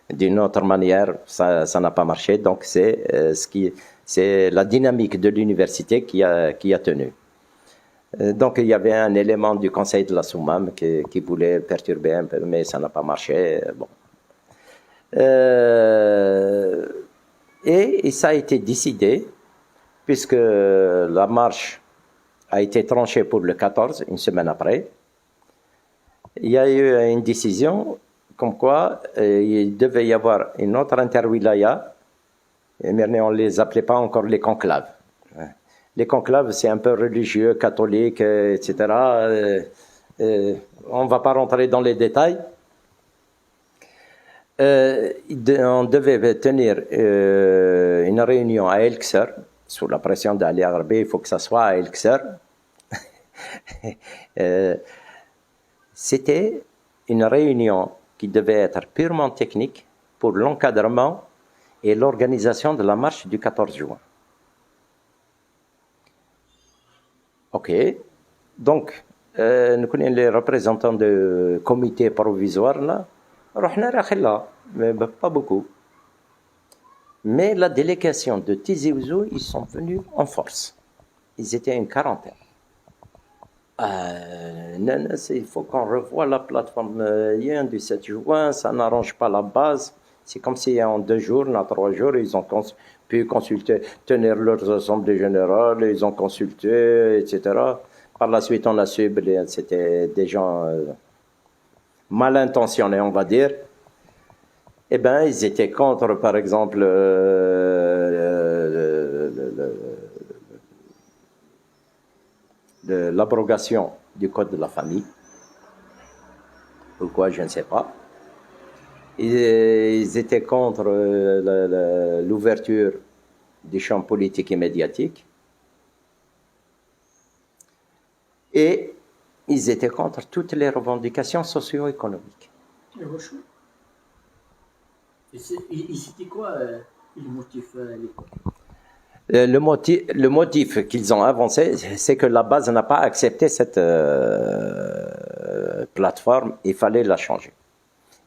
d'une autre manière. Ça n'a pas marché. Donc c'est la dynamique de l'université qui a tenu. Donc il y avait un élément du conseil de la Soumam qui voulait perturber un peu, mais ça n'a pas marché. Bon. Et ça a été décidé, puisque la marche a été tranchée pour le 14, une semaine après. Il y a eu une décision comme quoi il devait y avoir une autre interwilaya, mais on ne les appelait pas encore les conclaves. Les conclaves, c'est un peu religieux, catholique, etc. On ne va pas rentrer dans les détails. On devait tenir une réunion à El-Qser, sous la pression d'Ali Gharbi, il faut que ça soit à El-Qser. C'était une réunion qui devait être purement technique pour l'encadrement et l'organisation de la marche du 14 juin. Ok, donc nous connaissons les représentants du comité provisoire là, mais pas beaucoup. Mais la délégation de Tizi Ouzou, ils sont venus en force. Ils étaient une quarantaine. Il faut qu'on revoie la plateforme du 7 juin, ça n'arrange pas la base. C'est comme si en 2 jours, en 3 jours, ils ont pu consulter, tenir leurs assemblées générales, ils ont consulté, etc. Par la suite, on a su que c'était des gens mal intentionnés, on va dire. Eh bien, ils étaient contre, par exemple, l'abrogation du code de la famille. Pourquoi, je ne sais pas. Ils étaient contre l'ouverture des champs politiques et médiatiques. Et ils étaient contre toutes les revendications socio-économiques. Et c'était quoi le motif à l'époque? Le motif qu'ils ont avancé, c'est que la base n'a pas accepté cette plateforme, il fallait la changer.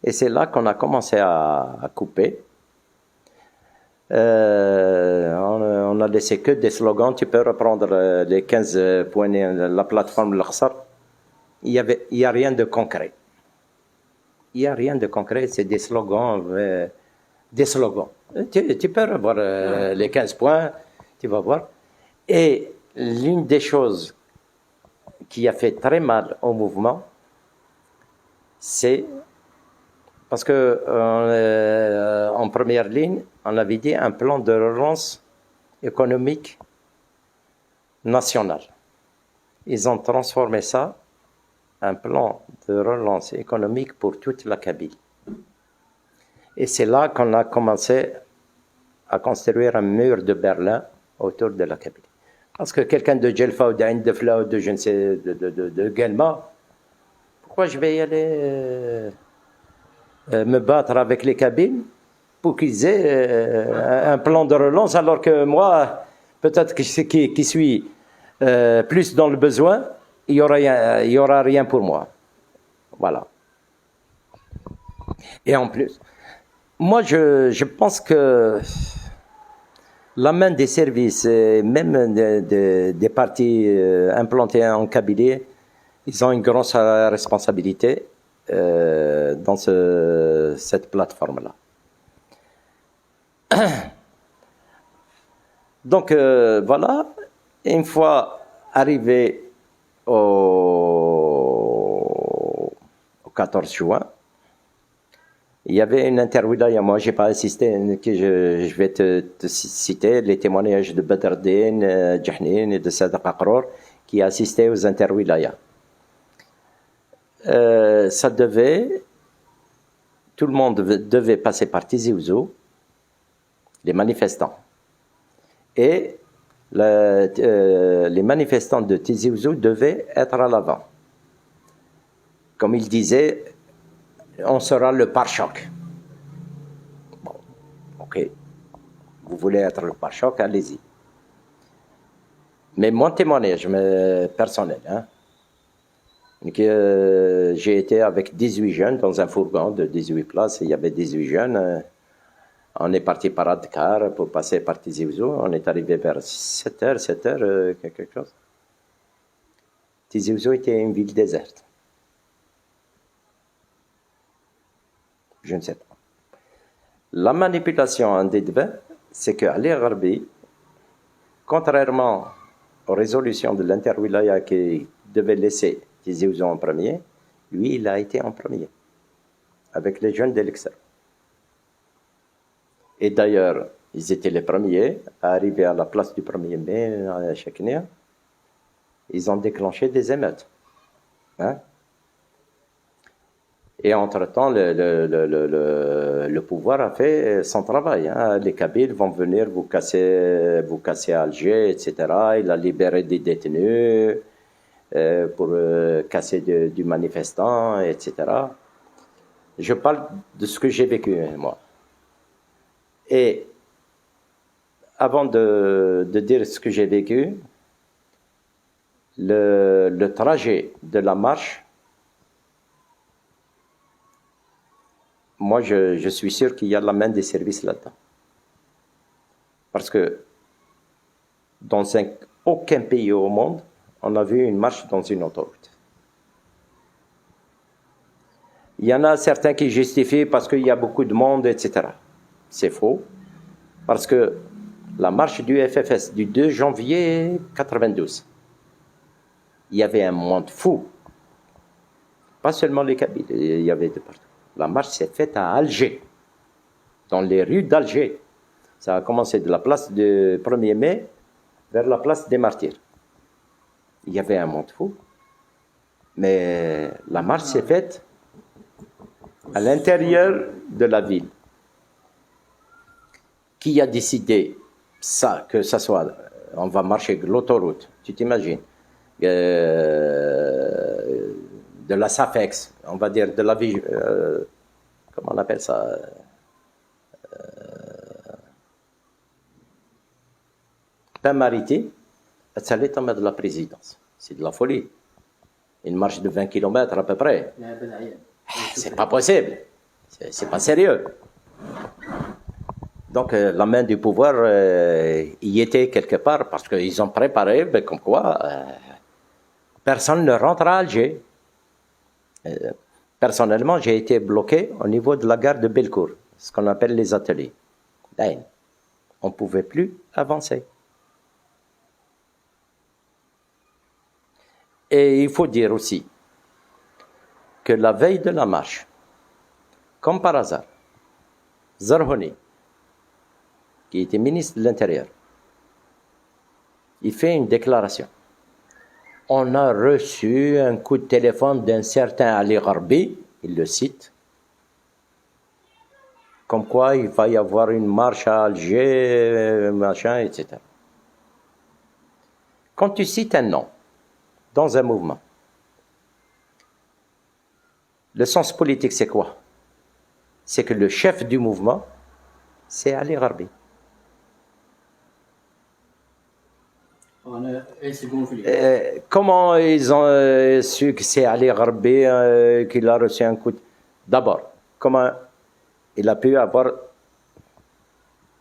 Et c'est là qu'on a commencé à couper. On a laissé que des slogans. Tu peux reprendre les 15 points, la plateforme l'Akhsar. Il y a rien de concret. Il n'y a rien de concret, c'est des slogans. Tu peux revoir les 15 points, tu vas voir. Et l'une des choses qui a fait très mal au mouvement, c'est parce que en première ligne, on avait dit un plan de relance économique national. Ils ont transformé ça en un plan de relance économique pour toute la Kabylie. Et c'est là qu'on a commencé à construire un mur de Berlin autour de la Kabylie. Parce que quelqu'un de Djelfa ou d'Ain Defla ou de je ne sais, de Guelma, pourquoi je vais y aller me battre avec les Kabyles pour qu'ils aient un plan de relance alors que moi, peut-être qui suis plus dans le besoin, il y aura rien pour moi. Voilà. Et en plus, moi je pense que la main des services, même des partis implantés en Kabylie, ils ont une grosse responsabilité dans cette plateforme-là. Donc voilà, une fois arrivé au 14 juin, il y avait une interwilaya, moi j'ai pas assisté, que je vais te citer les témoignages de Badreddin, Jahnin et de Sadaq Aqrour qui assistaient aux interwilayas. Ça tout le monde devait passer par Tizi Ouzou, les manifestants. Et les manifestants de Tizi Ouzou devaient être à l'avant. Comme il disait, on sera le pare-choc. Bon, ok. Vous voulez être le pare-choc, allez-y. Mais mon témoignage personnel, j'ai été avec 18 jeunes dans un fourgon de 18 places. Il y avait 18 jeunes. On est parti par Adkar pour passer par Tizi Ouzou. On est arrivé vers 7h, quelque chose. Tizi Ouzou était une ville déserte. Je ne sais pas. La manipulation en Dédouin, c'est qu'Ali Gharbi, contrairement aux résolutions de l'interwilaya qui devait laisser Tizi Ouzou en premier, lui, il a été en premier. avec les jeunes d'Elixir. Et d'ailleurs, ils étaient les premiers à arriver à la place du 1er mai à Cheknia. Ils ont déclenché des émeutes. Hein? Et entre-temps, le pouvoir a fait son travail. Hein. Les Kabyles vont venir vous casser Alger, etc. Il a libéré des détenus pour casser du manifestant, etc. Je parle de ce que j'ai vécu, moi. Et avant de dire ce que j'ai vécu, le trajet de la marche, moi je suis sûr qu'il y a la main des services là-dedans. Parce que dans aucun pays au monde, on a vu une marche dans une autoroute. Il y en a certains qui justifient parce qu'il y a beaucoup de monde, etc. C'est faux, parce que la marche du FFS du 2 janvier 92, il y avait un monde fou. Pas seulement les Kabyles, il y avait de partout. La marche s'est faite à Alger, dans les rues d'Alger. Ça a commencé de la place du 1er mai vers la place des Martyrs. Il y avait un monde fou. Mais la marche s'est faite à l'intérieur de la ville. Qui a décidé ça, que ça soit, on va marcher de l'autoroute, tu t'imagines, de la SAFEX, on va dire de la vie, comment on appelle ça, pain maritime, ça allait tomber de la présidence. C'est de la folie. Une marche de 20 km à peu près. C'est pas possible. C'est pas sérieux. Donc la main du pouvoir y était quelque part parce qu'ils ont préparé, comme quoi personne ne rentre à Alger. Personnellement, j'ai été bloqué au niveau de la gare de Belcourt, ce qu'on appelle les ateliers. On ne pouvait plus avancer. Et il faut dire aussi que la veille de la marche, comme par hasard, Zarhoni, qui était ministre de l'Intérieur, il fait une déclaration. On a reçu un coup de téléphone d'un certain Ali Gharbi, il le cite, comme quoi il va y avoir une marche à Alger, machin, etc. Quand tu cites un nom dans un mouvement, le sens politique c'est quoi? C'est que le chef du mouvement, c'est Ali Gharbi. Comment ils ont su que c'est Ali Gharbi qu'il a reçu un coup de... D'abord, comment il a pu avoir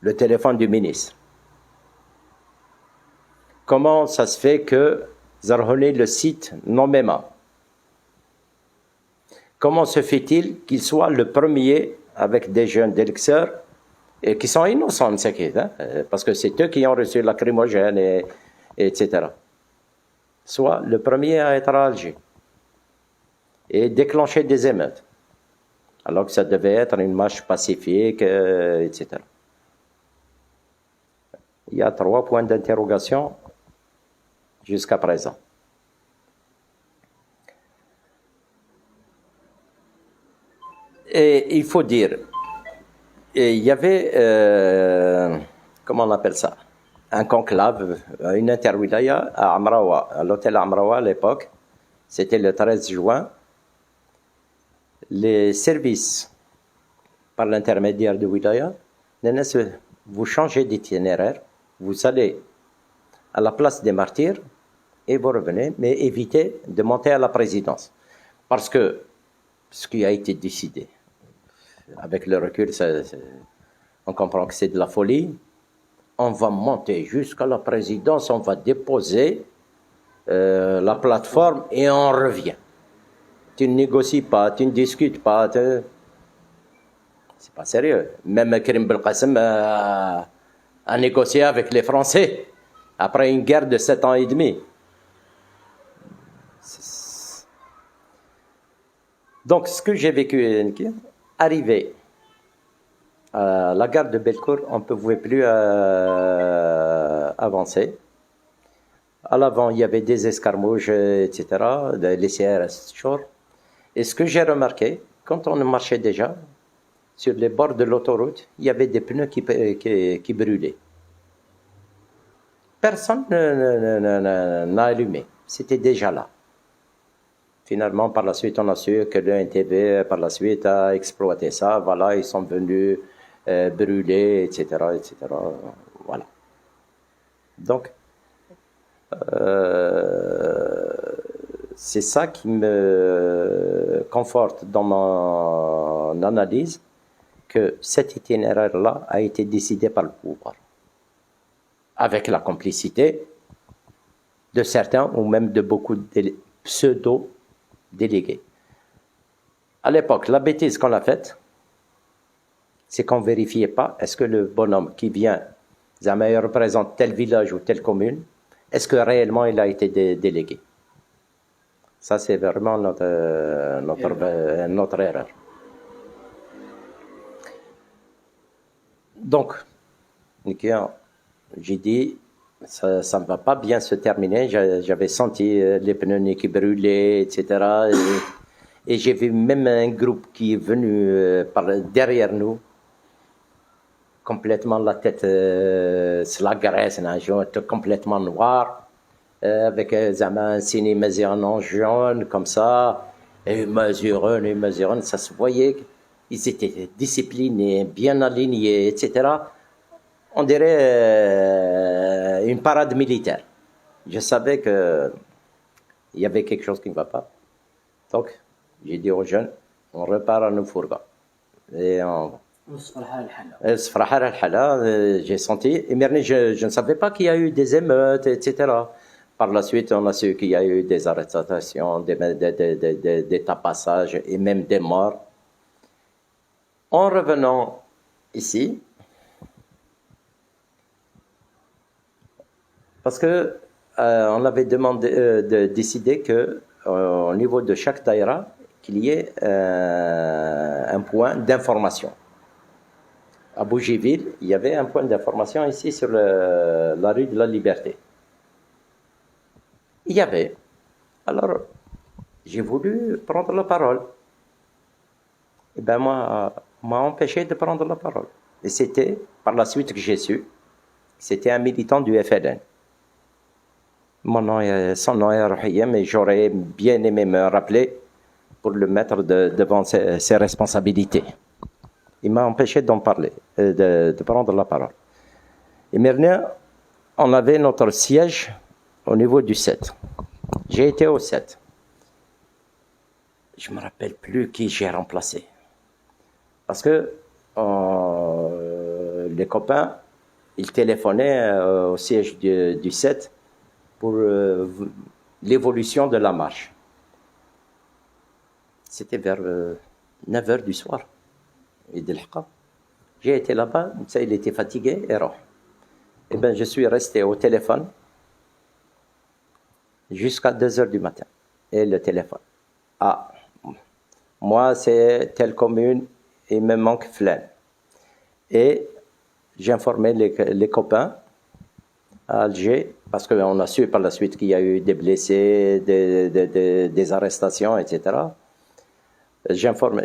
le téléphone du ministre? Comment ça se fait que Zarhoni le cite nommément? Comment se fait-il qu'il soit le premier avec des jeunes d'Elixir et qui sont innocents, parce que c'est eux qui ont reçu la lacrymogène, etc. Soit le premier à être à Alger et déclencher des émeutes, alors que ça devait être une marche pacifique, etc. Il y a 3 points d'interrogation jusqu'à présent. Et il faut dire, il y avait, comment on appelle ça, un conclave, une interwilaya à Amraoua, à l'hôtel Amraoua à l'époque. C'était le 13 juin. Les services, par l'intermédiaire de Wilaya, vous changez d'itinéraire, vous allez à la place des Martyrs et vous revenez, mais évitez de monter à la présidence. Parce que ce qui a été décidé, avec le recul, on comprend que c'est de la folie. On va monter jusqu'à la présidence, on va déposer la plateforme et on revient. Tu ne négocies pas, tu ne discutes pas. C'est pas sérieux. Même Karim Belkacem a négocié avec les Français après une guerre de 7 ans et demi. Donc, ce que j'ai vécu, Arrivé à la gare de Bellecour, on ne pouvait plus avancer. À l'avant, il y avait des escarmouches, etc., les CRS Shore. Et ce que j'ai remarqué, quand on marchait déjà, sur les bords de l'autoroute, il y avait des pneus qui brûlaient. Personne n'a allumé. C'était déjà là. Finalement, par la suite, on a su que le NTB, par la suite, a exploité ça. Voilà, ils sont venus brûler, etc., etc. Voilà. Donc, c'est ça qui me conforte dans mon analyse, que cet itinéraire-là a été décidé par le pouvoir, avec la complicité de certains ou même de beaucoup de pseudo-délégués. À l'époque, la bêtise qu'on a faite, c'est qu'on ne vérifiait pas est-ce que le bonhomme qui vient, il représente tel village ou telle commune, est-ce que réellement il a été délégué. Ça, c'est vraiment notre erreur. Donc, j'ai dit, ça ne va pas bien se terminer. J'avais senti les pneus qui brûlaient, etc. Et j'ai vu même un groupe qui est venu derrière nous, complètement la tête, c'est la graisse, complètement noire, avec un signe mesurant jaune, comme ça, et mesurant, ça se voyait. Ils étaient disciplinés, bien alignés, etc. On dirait une parade militaire. Je savais qu'il y avait quelque chose qui ne va pas. Donc, j'ai dit aux jeunes, on repart à nos fourgons. Et on... J'ai senti, et je ne savais pas qu'il y a eu des émeutes, etc. Par la suite, on a su qu'il y a eu des arrestations, des tapassages et même des morts. En revenant ici, parce que on avait décidé que au niveau de chaque daïra, qu'il y ait un point d'information. À Bougiville, il y avait un point d'information ici sur la rue de la Liberté. Il y avait. Alors, j'ai voulu prendre la parole. Et bien, moi, m'a empêché de prendre la parole. Et c'était, par la suite que j'ai su, c'était un militant du FLN. Son nom est Rohia, mais j'aurais bien aimé me rappeler pour le mettre devant ses responsabilités. Il m'a empêché d'en parler, de prendre la parole. Et maintenant, on avait notre siège au niveau du 7. J'ai été au 7. Je ne me rappelle plus qui j'ai remplacé. Parce que les copains, ils téléphonaient au siège du 7 pour l'évolution de la marche. C'était vers 9h du soir. J'ai été là-bas, il était fatigué et rare. Et bien, je suis resté au téléphone jusqu'à 2h du matin. Et le téléphone. Ah, moi, c'est telle commune, il me manque flaine. Et j'informais les copains à Alger, parce qu'on a su par la suite qu'il y a eu des blessés, des arrestations, etc. J'informe,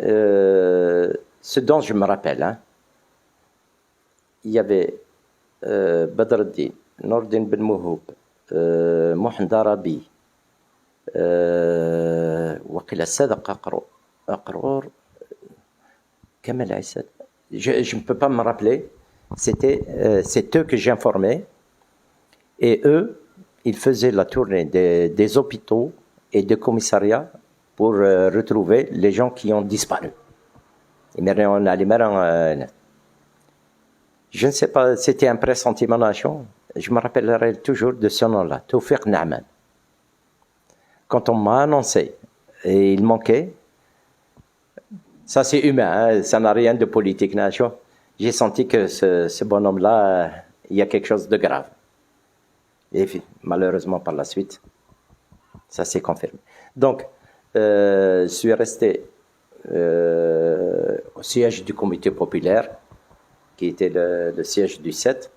ce dont je me rappelle, hein, il y avait Badreddin, Nordin Ben Mouhoub, Mohand Arabi, وقيل الصادق أقرور كمال عيسى. Je ne peux pas me rappeler. C'est eux que j'informais. Et eux, ils faisaient la tournée des hôpitaux et des commissariats pour retrouver les gens qui ont disparu. Je ne sais pas, c'était un pressentiment nation. Je me rappellerai toujours de ce nom-là, Tawfiq Naaman. Quand on m'a annoncé, et il manquait, ça c'est humain, hein, ça n'a rien de politique nation. J'ai senti que ce bonhomme-là, il y a quelque chose de grave. Et malheureusement, par la suite, ça s'est confirmé. Donc, je suis resté au siège du comité populaire, qui était le siège du 7.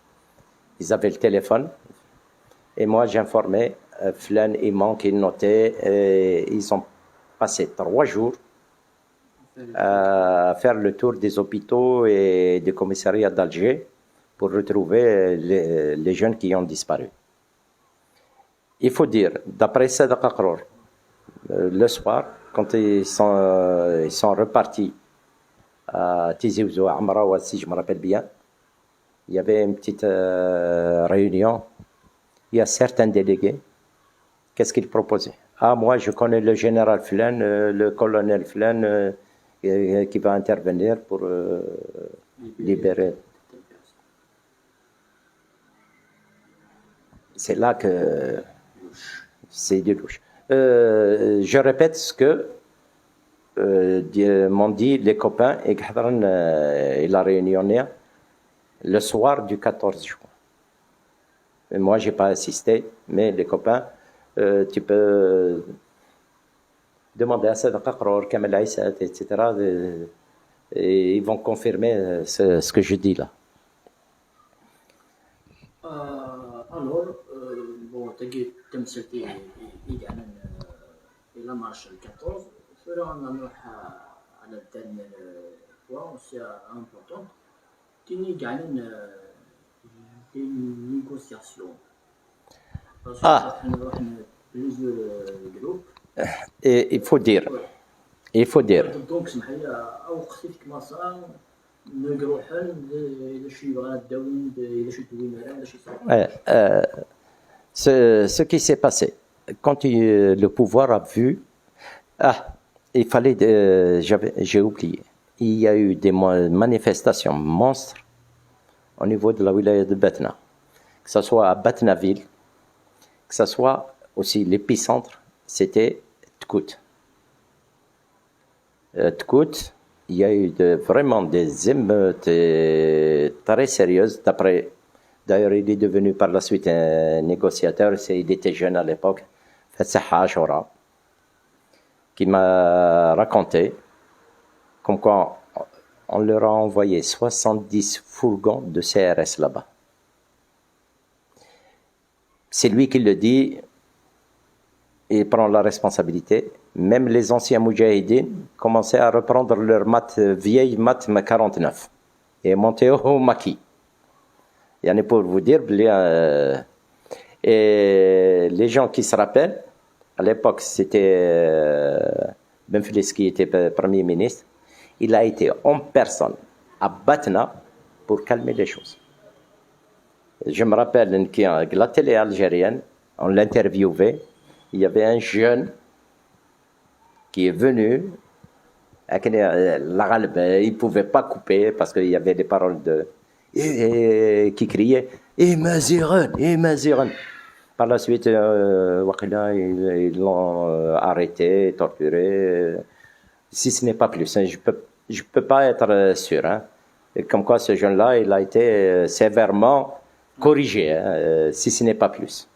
Ils avaient le téléphone. Et moi, j'informais Flan, Iman, qui notait. Et ils ont passé 3 jours à faire le tour des hôpitaux et des commissariats d'Alger pour retrouver les jeunes qui ont disparu. Il faut dire, d'après Sadaq Akror, le soir, quand ils sont repartis à Tizi Ouzou, à Amra, si je me rappelle bien, il y avait une petite réunion. Il y a certains délégués. Qu'est-ce qu'ils proposaient? Ah, moi, je connais le général Flan, le colonel Flan, qui va intervenir pour libérer. C'est là que c'est du louche. Je répète ce que m'ont dit les copains et la réunion le soir du 14 juin. Et moi, je n'ai pas assisté, mais les copains, tu peux demander à Sadaq Akror, Kamel Aïssat, etc. Et ils vont confirmer ce que je dis là. Alors, bon, تم سلتي إعلان إلى مارش 14 فرانا نروح على الدرنيير بوان سي امبورطون كاين إعلان دي نيغوسياسيون راح نروح بليزيور جروب. Et il faut dire دونك سمح لي وقتي كما صار نقرو حل إذا شي يبغى الدوين إذا شي دوين إذا شي ce qui s'est passé, quand le pouvoir a vu, il fallait, j'ai oublié, il y a eu des manifestations monstres au niveau de la wilaya de Batna, que ce soit à Batnaville, que ce soit aussi l'épicentre, c'était Tkout. Tkout, il y a eu vraiment des émeutes très sérieuses. D'ailleurs, il est devenu par la suite un négociateur. Il était jeune à l'époque, Fatsaha Ashura, qui m'a raconté comme quoi on leur a envoyé 70 fourgons de CRS là-bas. C'est lui qui le dit. Il prend la responsabilité. Même les anciens moudjahidines commençaient à reprendre leur vieille mat 49 et monter au maquis. Yani pour vous dire, et les gens qui se rappellent, à l'époque c'était Ben Feliz qui était Premier ministre, il a été en personne à Batna pour calmer les choses. Je me rappelle que la télé algérienne, on l'interviewait, il y avait un jeune qui est venu, il ne pouvait pas couper parce qu'il y avait des paroles qui criaient « Maziran, Maziran ». Par la suite, ils l'ont arrêté, torturé, si ce n'est pas plus. Je peux pas être sûr. Hein. Et comme quoi, ce jeune-là, il a été sévèrement corrigé, si ce n'est pas plus.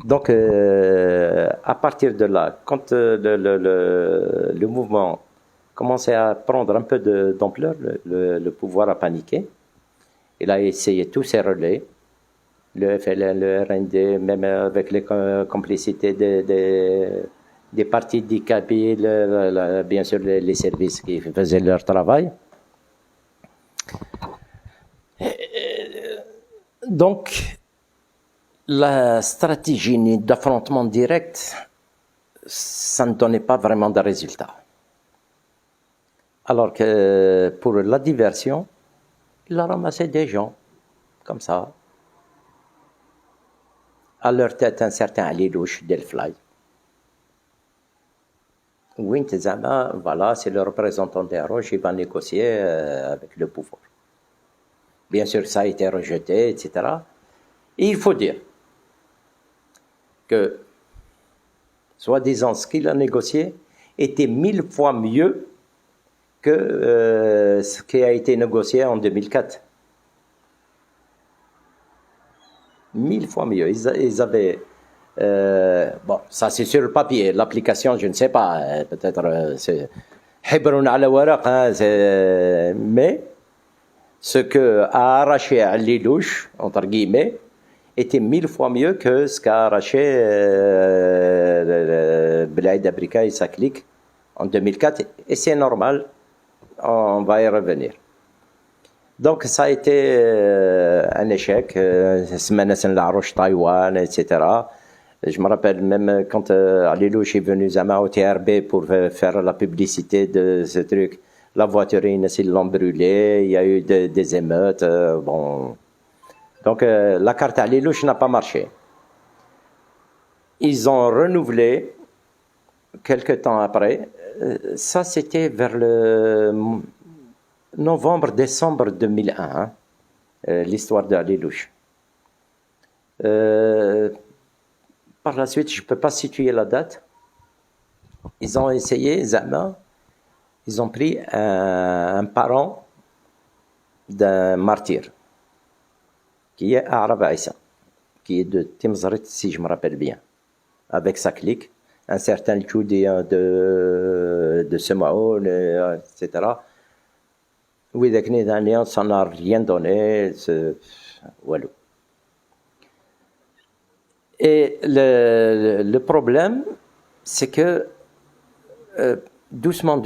Donc, à partir de là, quand le mouvement commençait à prendre un peu d'ampleur, le pouvoir a paniqué. Il a essayé tous ses relais, le FLN, le RND, même avec les complicités des partis d'ICABI, bien sûr les services qui faisaient leur travail. Donc, la stratégie d'affrontement direct, ça ne donnait pas vraiment de résultat. Alors que pour la diversion, il a ramassé des gens, comme ça. À leur tête, un certain Ali Louch d'Elfly. Oui, voilà, c'est le représentant des Roches, il va négocier avec le pouvoir. Bien sûr, ça a été rejeté, etc. Et il faut dire que, soi-disant, ce qu'il a négocié était 1000 fois mieux que ce qui a été négocié en 2004. 1000 fois mieux. Ils avaient... bon, ça c'est sur le papier. L'application, je ne sais pas. Peut-être حبر على ورق, hein, mais ce que a arraché Ali Louch, entre guillemets, était 1000 fois mieux que ce qu'a arraché Belaïd Abrika et sa clique en 2004, et c'est normal, on va y revenir. Donc ça a été un échec, Taïwan, etc. Je me rappelle même quand Ali Louch est venu au TRB pour faire la publicité de ce truc, la voiturine, ils l'ont brûlé, il y a eu des émeutes, bon. Donc la carte Ali Louch n'a pas marché. Ils ont renouvelé quelques temps après. Ça, c'était vers le novembre-décembre 2001, hein, l'histoire d'Ali Louch. Par la suite, je ne peux pas situer la date. Ils ont essayé, Zama, ils ont pris un parent d'un martyr, qui est Arab Aïssa, qui est de Timzrit, si je me rappelle bien, avec sa clique, un certain Choudi de Semaoul, etc. Oui, ça n'a rien donné. Voilà. Et le problème, c'est que doucement,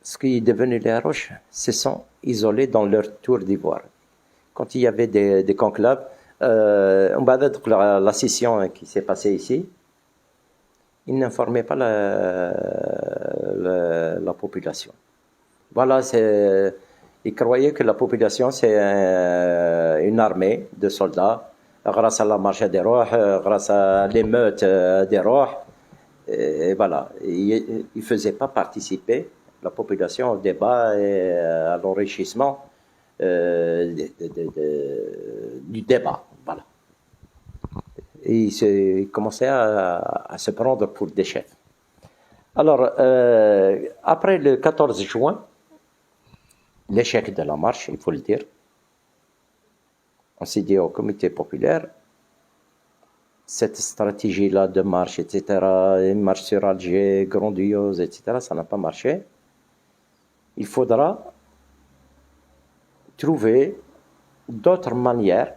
ce qui est devenu les Roches se sont isolés dans leur tour d'ivoire. Quand il y avait des conclaves, la scission qui s'est passée ici, ils n'informaient pas la population. Voilà, ils croyaient que la population, c'est une armée de soldats, grâce à la marche des rois, grâce à l'émeute des rois, et voilà. Ils ne faisaient pas participer la population au débat et à l'enrichissement du débat, voilà. Et ils commençaient à se prendre pour des chefs. Alors, après le 14 juin, l'échec de la marche, il faut le dire, on s'est dit au comité populaire, cette stratégie-là de marche, etc., une marche sur Alger, grandiose, etc., ça n'a pas marché. Il faudra trouver d'autres manières,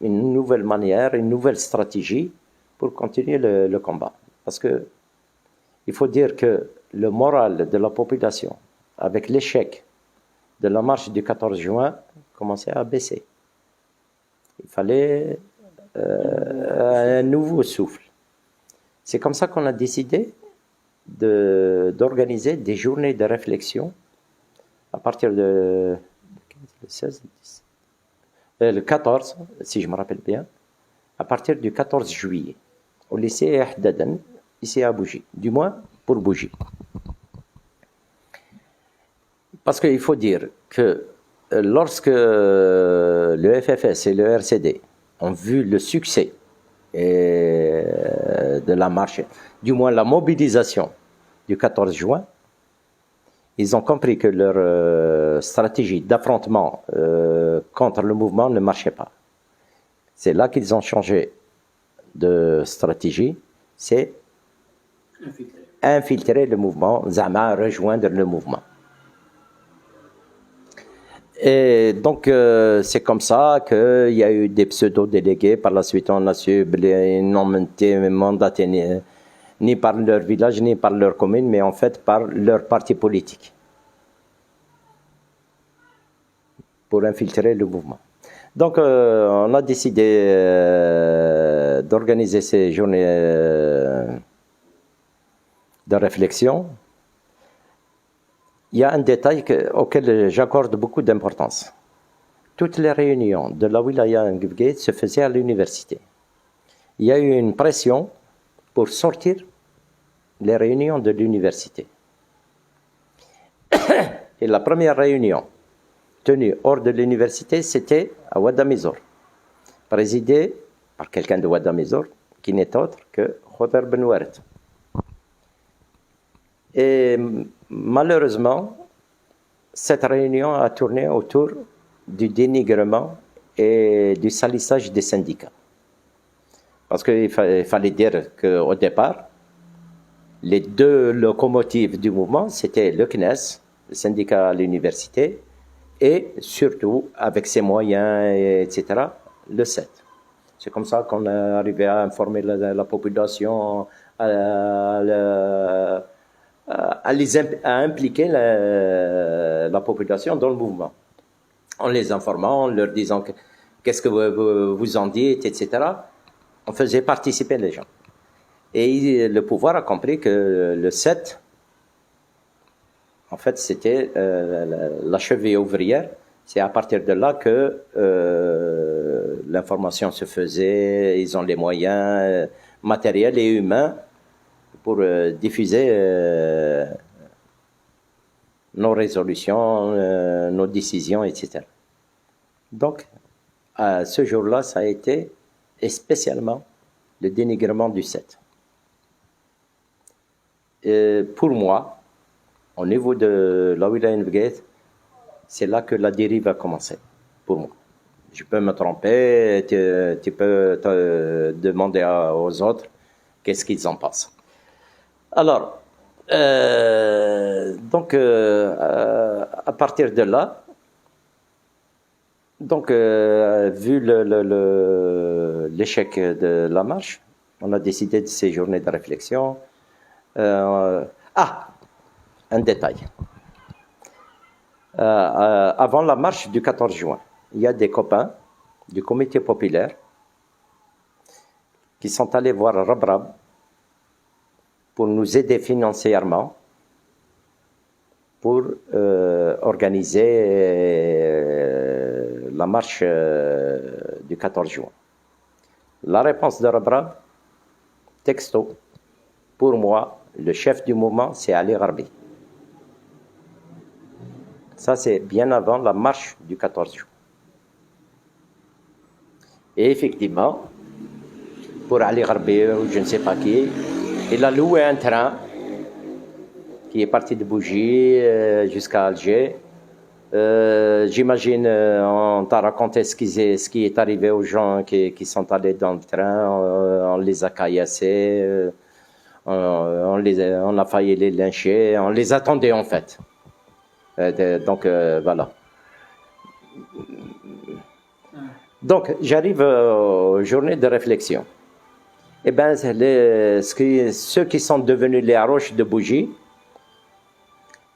une nouvelle manière, une nouvelle stratégie pour continuer le combat. Parce que il faut dire que le moral de la population, avec l'échec de la marche du 14 juin, commençait à baisser. Il fallait un nouveau souffle. C'est comme ça qu'on a décidé d'organiser des journées de réflexion à partir de le 14, si je me rappelle bien, à partir du 14 juillet, au lycée Ahdaden, ici à Bougie, du moins pour Bougie. Parce qu'il faut dire que lorsque le FFS et le RCD ont vu le succès de la marche, du moins la mobilisation du 14 juin, ils ont compris que leur stratégie d'affrontement contre le mouvement ne marchait pas. C'est là qu'ils ont changé de stratégie, c'est infiltrer le mouvement, Zama rejoindre le mouvement. Et donc, c'est comme ça qu'il y a eu des pseudo-délégués. Par la suite, on a su qu'ils n'ont été mandatés ni par leur village, ni par leur commune, mais en fait par leur parti politique, pour infiltrer le mouvement. Donc, on a décidé d'organiser ces journées de réflexion. Il y a un détail auquel j'accorde beaucoup d'importance. Toutes les réunions de la wilaya Ngibgate se faisaient à l'université. Il y a eu une pression pour sortir les réunions de l'université. Et la première réunion tenue hors de l'université, c'était à Ouadamizor, présidée par quelqu'un de Ouadamizor, qui n'est autre que Khoder Ben Ouaret. Et malheureusement, cette réunion a tourné autour du dénigrement et du salissage des syndicats. Parce qu'il fallait dire qu'au départ, les deux locomotives du mouvement, c'était le CNES, le syndicat à l'université, et surtout, avec ses moyens, etc., le 7. C'est comme ça qu'on est arrivé à informer la population, à impliquer la population dans le mouvement. En les informant, en leur disant qu'est-ce que vous en dites, etc. On faisait participer les gens. Et le pouvoir a compris que le 7, en fait, c'était la cheville ouvrière. C'est à partir de là que l'information se faisait. Ils ont les moyens matériels et humains pour diffuser nos résolutions, nos décisions, etc. Donc, à ce jour-là, ça a été, et spécialement, le dénigrement du 7. Pour moi, au niveau de la Wilaya Nvgate, c'est là que la dérive a commencé, pour moi. Je peux me tromper, tu peux te demander aux autres qu'est-ce qu'ils en pensent. Alors, donc, à partir de là, donc, vu l'échec de la marche, on a décidé de ces journées de réflexion. Un détail. Avant la marche du 14 juin, il y a des copains du comité populaire qui sont allés voir Rabrab pour nous aider financièrement pour organiser la marche du 14 juin. La réponse de Rabrab, texto, pour moi, le chef du mouvement, c'est Ali Gharbi. Ça, c'est bien avant la marche du 14 juin. Et effectivement, pour Ali Gharbi, ou je ne sais pas qui, il a loué un train qui est parti de Bougie jusqu'à Alger. J'imagine, on t'a raconté ce qui est arrivé aux gens qui sont allés dans le train. On les a caillassés, on a failli les lyncher, on les attendait en fait. Donc voilà. Donc j'arrive aux journées de réflexion. Eh bien, ceux qui sont devenus les Haroches de Bougie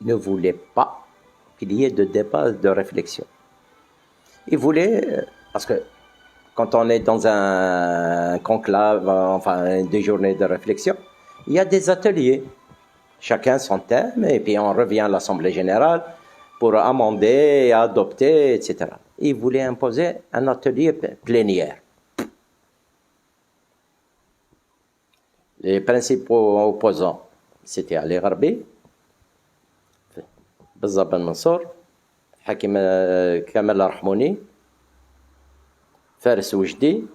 ne voulaient pas qu'il y ait de débat, de réflexion. Ils voulaient, parce que quand on est dans un conclave, enfin des journées de réflexion, il y a des ateliers, chacun son thème, et puis on revient à l'Assemblée générale pour amender, et adopter, etc. Ils voulaient imposer un atelier plénière. Les principaux opposants, c'était Ali Gharbi, Bazza Ben Mansour, Hakim Kamal Arhmouni, Faris Oujdi,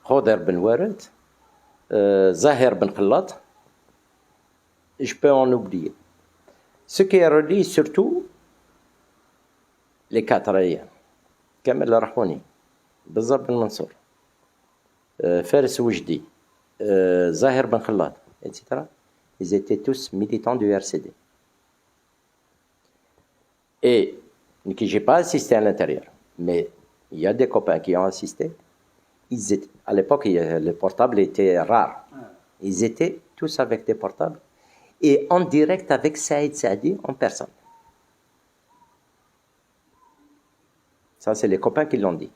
Khoder Ben Wared, Zahir Ben Khallat. Je peux en oublier. Ce qui relie surtout les quatre rayons. Kamal Arhmouni, Bazza Ben Mansour, Faris Oujdi, Zahir Ben Khallat, etc. Ils étaient tous militants du RCD. Et je n'ai pas assisté à l'intérieur, mais il y a des copains qui ont assisté. À l'époque, les portables étaient rares. Ils étaient tous avec des portables et en direct avec Saïd Saadi en personne. Ça, c'est les copains qui l'ont dit.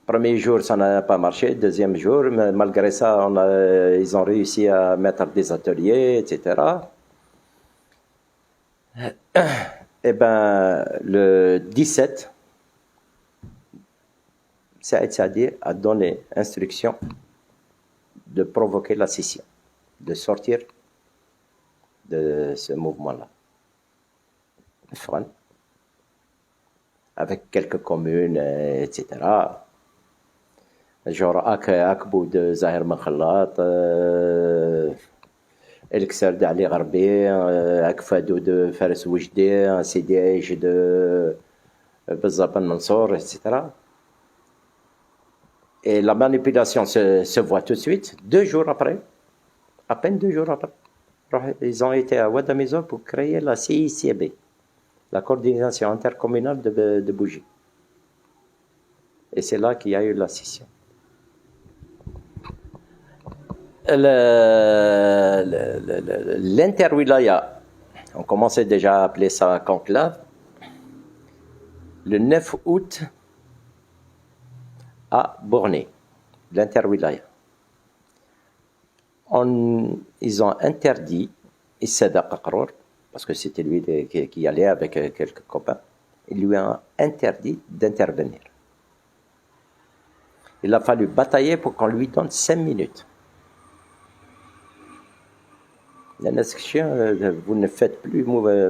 Premier jour, ça n'a pas marché. Deuxième jour, malgré ça, ils ont réussi à mettre des ateliers, etc. Eh bien, le 17, Saïd Saadi a donné instruction de provoquer la scission, de sortir de ce mouvement-là. Avec quelques communes, etc. Genre Akbou de Zahir Ben Khallat, Elixir d'Ali Gharbi, Akfadou de Faris Oujdi, Sidi Aïj de Bazza Ben Mansour, etc. Et la manipulation se voit tout de suite, 2 jours après, à peine 2 jours après. Ils ont été à Ouadamizo pour créer la CICB, la coordination intercommunale de bougies. Et c'est là qu'il y a eu la scission. L'interwilaya, on commençait déjà à appeler ça conclave, le 9 août à Borné, l'interwilaya. Ils ont interdit Issada Qaqrour, parce que c'était lui qui allait avec quelques copains, ils lui ont interdit d'intervenir. Il a fallu batailler pour qu'on lui donne 5 minutes. Vous ne faites plus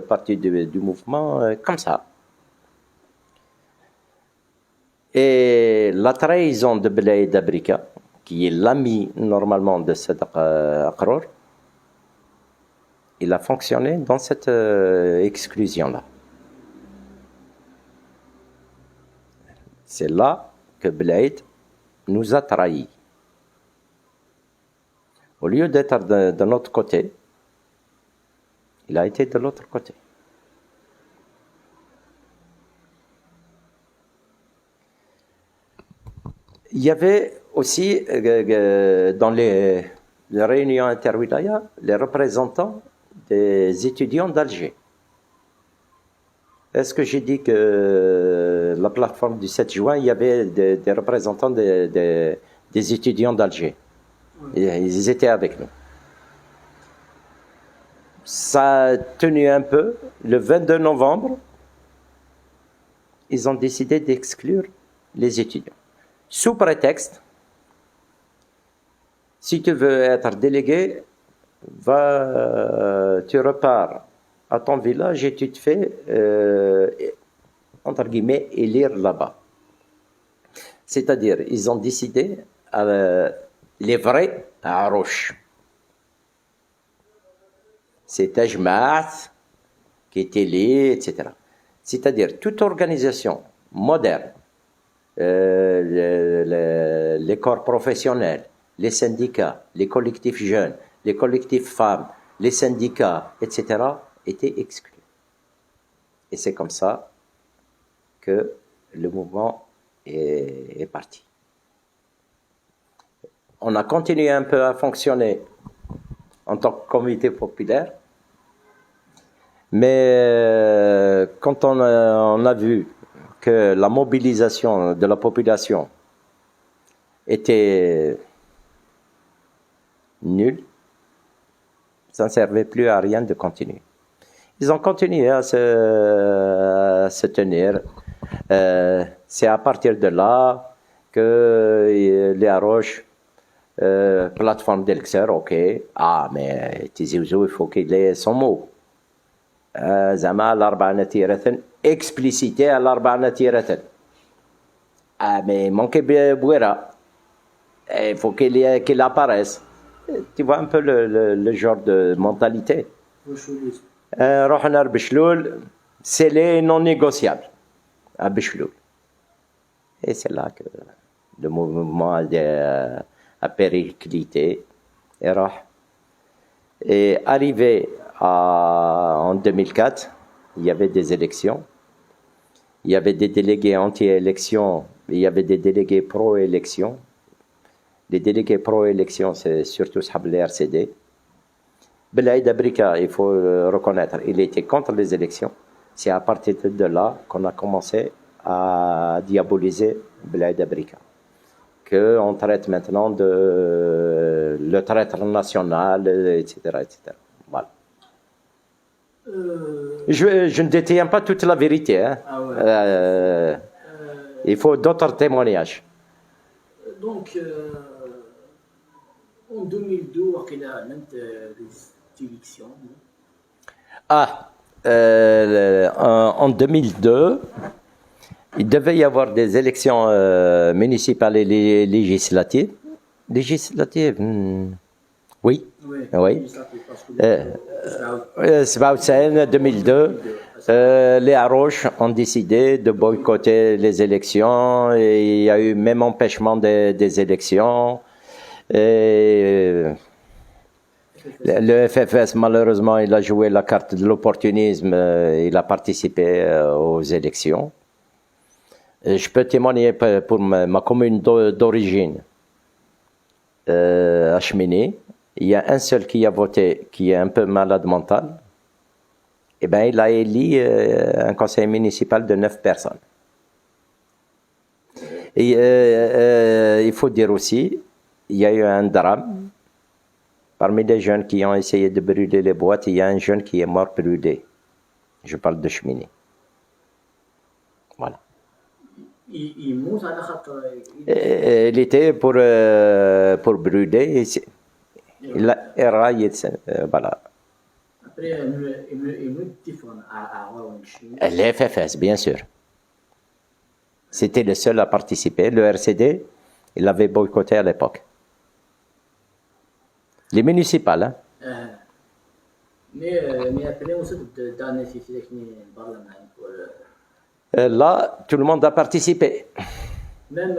partie du mouvement comme ça. Et la trahison de Belaïd Abrika, qui est l'ami normalement de Sadaq Aqrour, il a fonctionné dans cette exclusion-là. C'est là que Belaïd nous a trahis. Au lieu d'être de notre côté, il a été de l'autre côté. Il y avait aussi dans les réunions interwilaya les représentants des étudiants d'Alger. Est-ce que j'ai dit que la plateforme du 7 juin, il y avait des représentants des étudiants d'Alger? Ils étaient avec nous. Ça a tenu un peu. Le 22 novembre, ils ont décidé d'exclure les étudiants. Sous prétexte, si tu veux être délégué, tu repars à ton village et tu te fais, entre guillemets, élire là-bas. C'est-à-dire, ils ont décidé, les vrais, à Arouche. C'est Tajmaat qui est élé, etc. C'est-à-dire, toute organisation moderne, les corps professionnels, les syndicats, les collectifs jeunes, les collectifs femmes, les syndicats, etc., étaient exclus. Et c'est comme ça que le mouvement est parti. On a continué un peu à fonctionner en tant que comité populaire, mais quand on a vu que la mobilisation de la population était nulle, ça ne servait plus à rien de continuer. Ils ont continué à se tenir. C'est à partir de là que les Arouche, plateforme d'Elxer, ok. Ah, mais Tizi Ouzou, il faut qu'il ait son mot. Zama l'arba'na tiratan, explicité à l'arba'na tiratan. Ah, mais manquez Bouera. Il faut qu'il apparaisse. Tu vois un peu le genre de mentalité. Rohna Bishloul, c'est les non négociables à Bishloul. Et c'est là que le mouvement a périclité. Et arrivé en 2004, il y avait des élections. Il y avait des délégués anti-élections, il y avait des délégués pro-élections. Les délégués pro-élections, c'est surtout Sahab l'RCD. Belaïd Abrika, il faut reconnaître, il était contre les élections. C'est à partir de là qu'on a commencé à diaboliser Belaïd Abrika. Qu'on traite maintenant de le traître national, etc., etc. Voilà. Je ne détiens pas toute la vérité. Hein. Ah ouais. Il faut d'autres témoignages. Donc, en 2002, il y a des élections. Ah, en 2002, il devait y avoir des élections municipales et législatives. Législatives, oui. Oui. C'est 2002. Les Arouche ont décidé de boycotter les élections et il y a eu même empêchement des élections. Et Le FFS, malheureusement, il a joué la carte de l'opportunisme. Il a participé aux élections. Je peux témoigner pour ma commune d'origine, à Cheminée. Il y a un seul qui a voté, qui est un peu malade mental. Eh bien, il a élu un conseil municipal de 9 personnes. Et il faut dire aussi, il y a eu un drame. Parmi les jeunes qui ont essayé de brûler les boîtes, il y a un jeune qui est mort brûlé. Je parle de Cheminée. Voilà. يموت على خاطر Il était pour brûler. Il a éraillé. Voilà. ابري يموت ديفون اعوام شنو Les FFS, bien sûr. C'était le seul à participer. Le RCD, il l'avait boycotté à l'époque. Les municipales, hein. مي ابري وصلت داني في ذاكني البرلمان Là, tout le monde a participé. ميم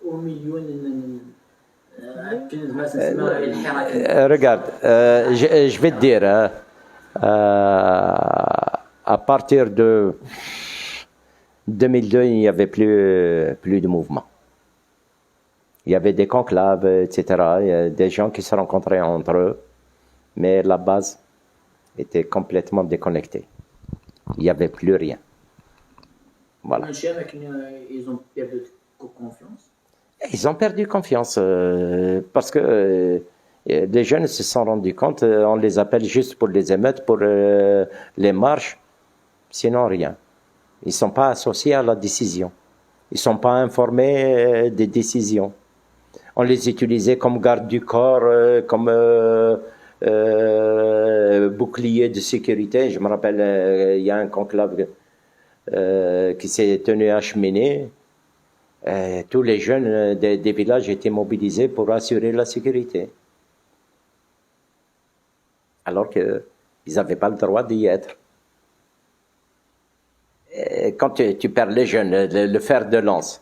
او مليون كنت ما تسمع الحراك Regarde, je vais te dire, hein, à partir de 2002, il n'y avait plus de mouvement. Il y avait des conclaves, etc. Il y a des gens qui se rencontraient entre eux, mais la base était complètement déconnectée. Il n'y avait plus rien. Voilà. ماشي لكن ils ont perdu confiance. Ils ont perdu confiance parce que les jeunes se sont rendus compte, on les appelle juste pour les émeutes, pour les marches, sinon rien. Ils ne sont pas associés à la décision. Ils ne sont pas informés des décisions. On les utilisait comme garde du corps, comme bouclier de sécurité. Je me rappelle, il y a un conclave qui s'est tenu à Cheminée. Tous les jeunes des villages étaient mobilisés pour assurer la sécurité. Alors qu'ils n'avaient pas le droit d'y être. Et quand tu perds les jeunes, le fer de lance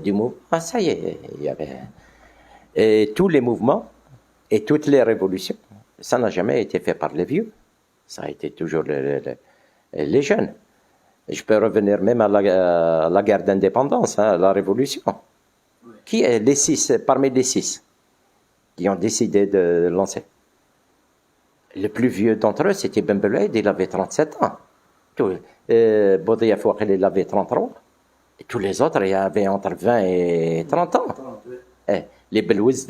du mouvement, ça y est, il y avait. Et tous les mouvements et toutes les révolutions, ça n'a jamais été fait par les vieux. Ça a été toujours les jeunes. Je peux revenir même à la guerre d'indépendance, hein, à la révolution. Qui est les 6, parmi les 6, qui ont décidé de lancer? Le plus vieux d'entre eux, c'était Ben Belaïd, il avait 37 ans. Boudia Fouakhel, il avait 33. Et tous les autres, il y avait entre 20 et 30 ans. Les Belouiz,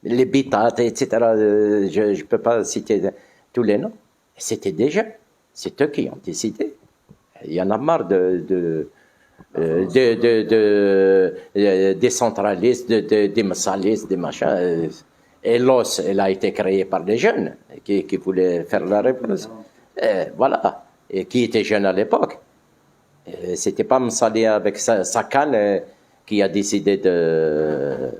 les Bitat, etc. Je ne peux pas citer tous les noms. C'était des jeunes. C'est eux qui ont décidé. Il y en a marre des centralistes, des massalistes, des machins. Et l'OS, elle a été créée par des jeunes qui voulaient faire la révolution. Voilà. Et qui étaient jeunes à l'époque. C'était pas Msali avec sa canne qui a décidé de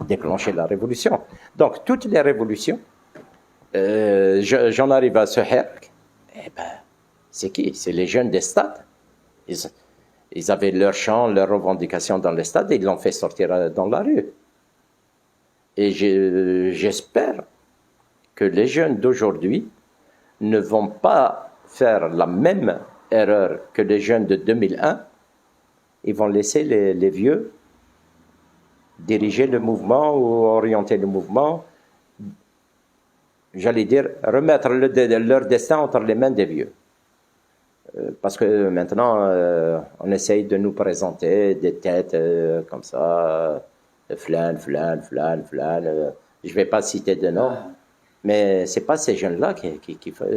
déclencher la révolution. Donc, toutes les révolutions, j'en arrive à ce herc. Eh ben, c'est qui? C'est les jeunes des stades. Ils avaient leur chant, leurs revendications dans les stades et ils l'ont fait sortir dans la rue. Et j'espère que les jeunes d'aujourd'hui ne vont pas faire la même erreur que les jeunes de 2001. Ils vont laisser les vieux diriger le mouvement ou orienter le mouvement. J'allais dire, remettre leur destin entre les mains des vieux. Parce que maintenant, on essaye de nous présenter des têtes comme ça, flan. Je ne vais pas citer de nom, mais c'est pas ces jeunes-là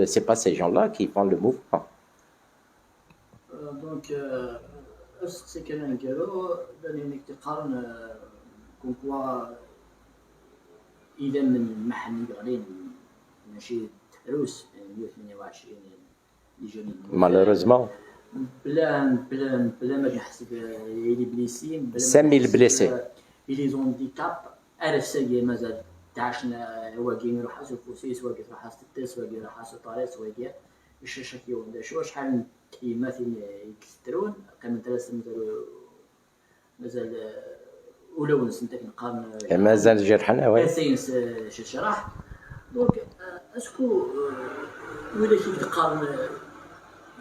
c'est pas ces gens-là qui font le mouvement. دونك أسقسي كلام قالوا بان انك تقارن كونكوا اذا من المحل غادي ماشي تحروس 128 اللي جاوني Malheureusement. بلا ما كنحسب لي بليسين 5000 blessés. لي زونديكاب عرف ساقي مازال تعاشنا واقي يروح حاسو فوسيس واقي راح حاسو التيس واقي راح حاسو طاريس واقي الشاشة كيون شحال كلمات يكثرون كان مدرسة مازال ولو نسنتك نقارن مازال جرحنا وي. ساينس شرح دونك اسكو ولا كي تقارن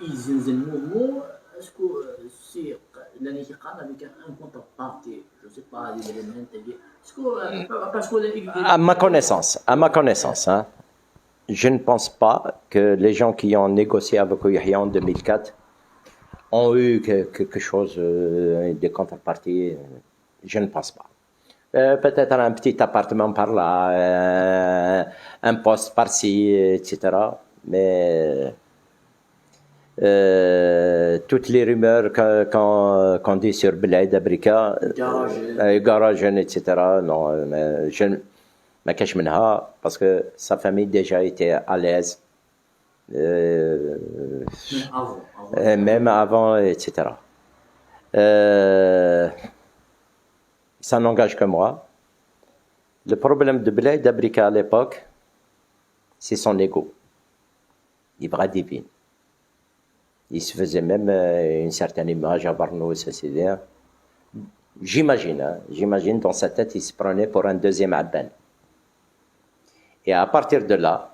يزنزن مومو اسكو سي لاني كيقارن افيك ان كونتر بارتي جو سي با دي éléments اسكو باسكو À ma connaissance, hein, je ne pense pas que les gens qui ont négocié avec Yahya en 2004 ont eu quelque chose, des contreparties. Je ne pense pas. Peut-être un petit appartement par là, un poste par-ci, etc. Mais toutes les rumeurs qu'on dit sur Bled Abrika, garage, etc. Non, mais je me cache منها parce que sa famille déjà était à l'aise. Même avant, etc. Ça n'engage que moi. Le problème de Bled Abrika à l'époque, c'est son ego. Il bras divine. Il se faisait même une certaine image à Barnou, c'est-à-dire. J'imagine dans sa tête, il se prenait pour un deuxième Abban. Et à partir de là,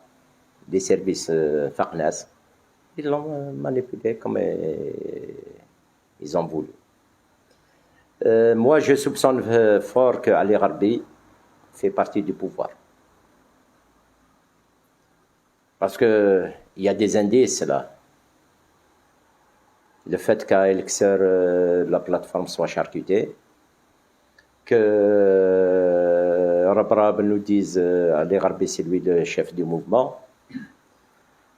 les services Farnas, ils l'ont manipulé comme ils ont voulu. Moi, je soupçonne fort que Ali Gharbi fait partie du pouvoir. Parce qu'il y a des indices là. Le fait qu'à Elixir, la plateforme soit charcutée, que Rabrab nous dise Ali Gharbi c'est lui le chef du mouvement,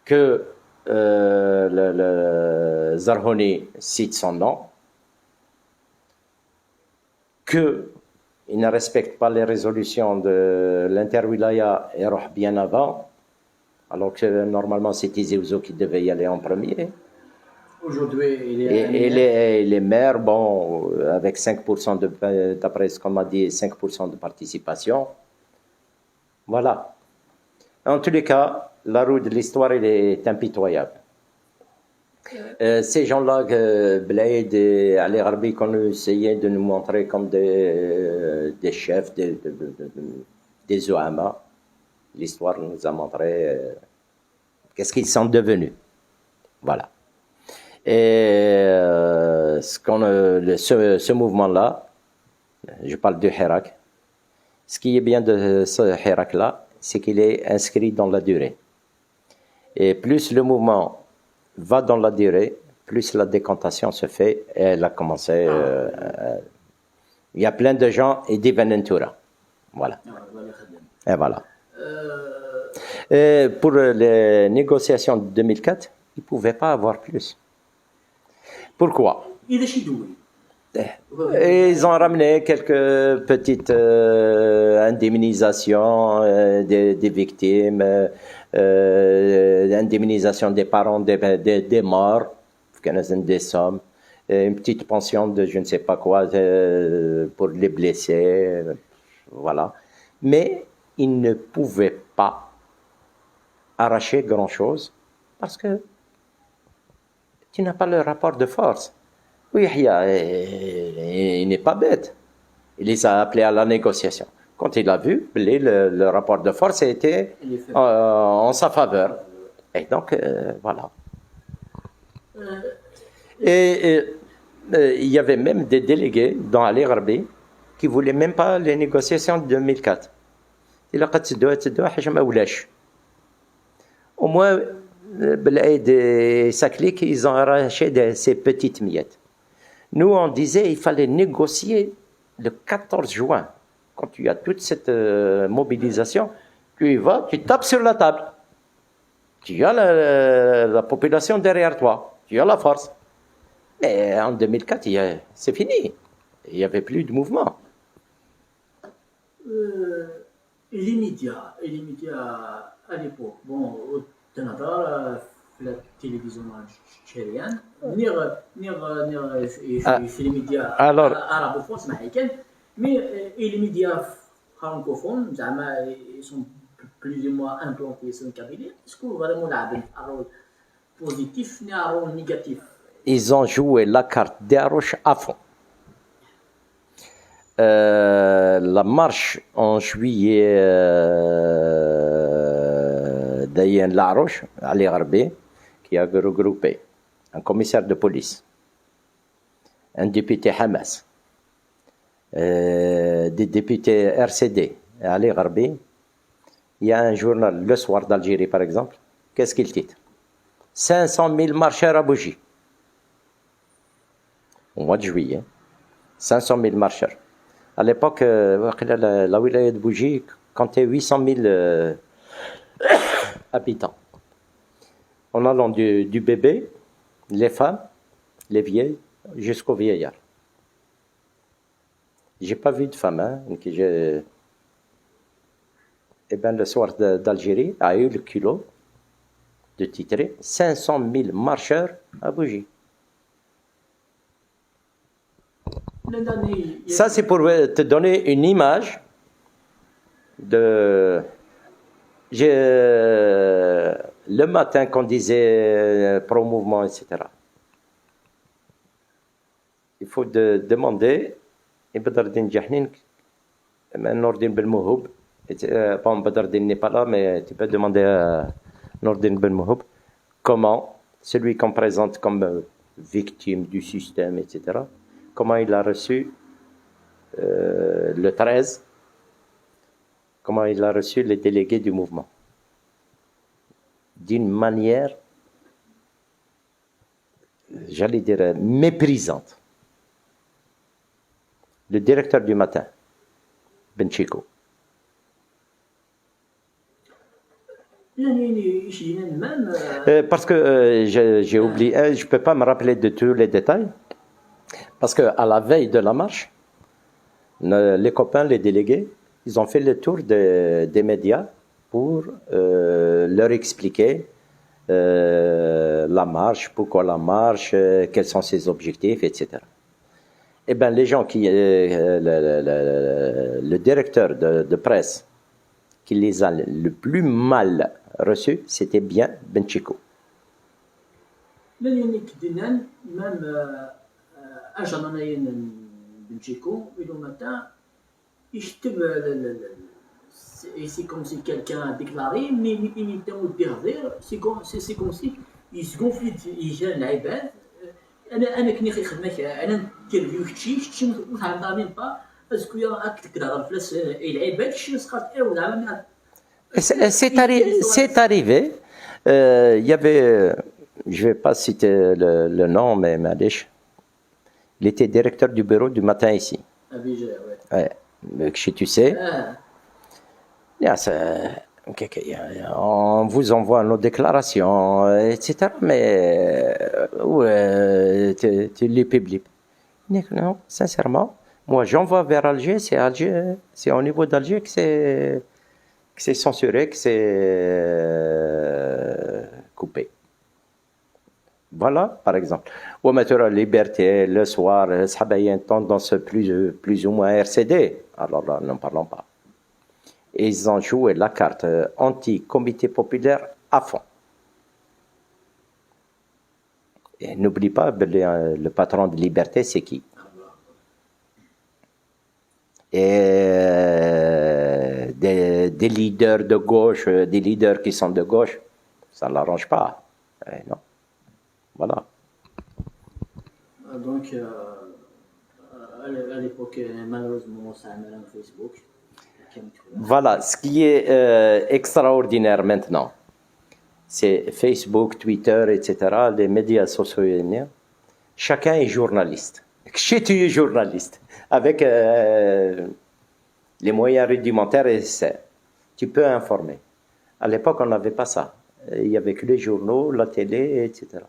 que le Zarhoni cite son nom, qu'il ne respecte pas les résolutions de l'interwilaya et roh bien avant, alors que normalement c'est Tizi Ouzou qui devait y aller en premier. Aujourd'hui, il est maire, bon, avec 5% d'après ce qu'on m'a dit, 5% de participation. Voilà. En tous les cas, la roue de l'histoire, elle est impitoyable. Ces gens-là, Bled et Ali Gharbi, qu'on essayait de nous montrer comme des chefs, des Ouama, l'histoire nous a montré qu'est-ce qu'ils sont devenus. Voilà. Et ce mouvement-là, je parle du Hirak, ce qui est bien de ce Hirak-là, c'est qu'il est inscrit dans la durée. Et plus le mouvement va dans la durée, plus la décantation se fait. Et elle a commencé. Il y a plein de gens et des Venentura. Voilà. Et voilà. Et pour les négociations de 2004, ils ne pouvaient pas avoir plus. Pourquoi? Ils ont ramené quelques petites indemnisations des victimes, indemnisation des parents des morts, des sommes, une petite pension de je ne sais pas quoi pour les blessés, voilà. Mais ils ne pouvaient pas arracher grand-chose parce que tu n'as pas le rapport de force. Oui, il n'est pas bête. Il les a appelés à la négociation. Quand il a vu, le rapport de force était en sa faveur. Et donc, voilà. Et il y avait même des délégués dans Ali Gharbi qui ne voulaient même pas les négociations de 2004. Au moins, Bled et Saklik, ils ont arraché ces petites miettes. Nous, on disait qu'il fallait négocier le 14 juin. Quand tu as toute cette mobilisation, tu y vas, tu tapes sur la table. Tu as la population derrière toi. Tu as la force. Et en 2004, c'est fini. Il n'y avait plus de mouvement. Les médias à l'époque, bon, في التلفزيون الشريان نير في لي ميديا arabophones اسمح لي كان مي لي ميديا فرانكوفون زعما سون بلوز او موان امبلونتي سون كابيلي اسكو فريمون لعبوا un rôle positif ni un rôle négatif. Ils ont joué la carte d'Arouche à fond. La marche en juillet d'Ayen Larouche, Ali Gharbi, qui a regroupé un commissaire de police, un député Hamas, des députés RCD, Ali Gharbi. Il y a un journal, Le Soir d'Algérie par exemple. Qu'est-ce qu'il titre? 500 000 marcheurs à Bougie. Au mois de juillet. 500 000 marcheurs. À l'époque, la wilaya de Bougie comptait 800 000 habitants. En allant du bébé, les femmes, les vieilles, jusqu'aux vieillards. J'ai pas vu de femme, hein, Eh bien, Le Soir d'Algérie a eu le culot de titrer 500 000 marcheurs à Bougie. Ça, c'est pour te donner une image de... Le matin, qu'on disait pro-mouvement, etc. Il faut demander, et Badardine Jahnin, Nordine Belmouhoub, bon, Badardine n'est pas là, mais tu peux demander à Nordine Belmouhoub comment celui qu'on présente comme victime du système, etc., comment il a reçu le 13, comment il a reçu les délégués du mouvement. D'une manière, j'allais dire, méprisante. Le directeur du matin, Benchiko. Parce que j'ai oublié, je ne peux pas me rappeler de tous les détails, parce qu'à la veille de la marche, les copains, les délégués, ils ont fait le tour des médias pour leur expliquer la marche, pourquoi la marche, quels sont ses objectifs, etc. Eh bien, les gens le directeur de presse qui les a le plus mal reçus, c'était bien Benchiko. même Ajananayen Benchiko, et le matin, c'est comme si quelqu'un a déclaré, mais il c'est comme si il se gonfle, il gère l'Ibad. أنا كني خدمك أنا كيرفيو كتشي ما تعرفين با اسكو يا اكتك كذا فلاس العباد شي سقط ولا C'est arrivé. Il y avait, je ne vais pas citer le nom, mais Malish, il était directeur du bureau du matin ici. Ouais. Tu sais. On vous envoie nos déclarations, etc. Mais tu les publies. Non, sincèrement, moi j'envoie vers Alger, c'est au niveau d'Alger que c'est censuré, que c'est coupé. Voilà, par exemple. Ou maintenant, Liberté, Le Soir, il y a une tendance plus ou moins RCD. Alors là, n'en parlons pas. Et ils ont joué la carte anti-comité populaire à fond. Et n'oublie pas, le patron de Liberté, c'est qui? Et des leaders de gauche, des leaders qui sont de gauche, ça ne l'arrange pas. Non. Voilà. Donc, à l'époque, malheureusement, ça a un Facebook. Voilà, ce qui est extraordinaire maintenant, c'est Facebook, Twitter, etc., les médias sociaux. Chacun est journaliste. Chez tu es journaliste, avec les moyens rudimentaires, tu peux informer. À l'époque, on n'avait pas ça. Il n'y avait que les journaux, la télé, etc.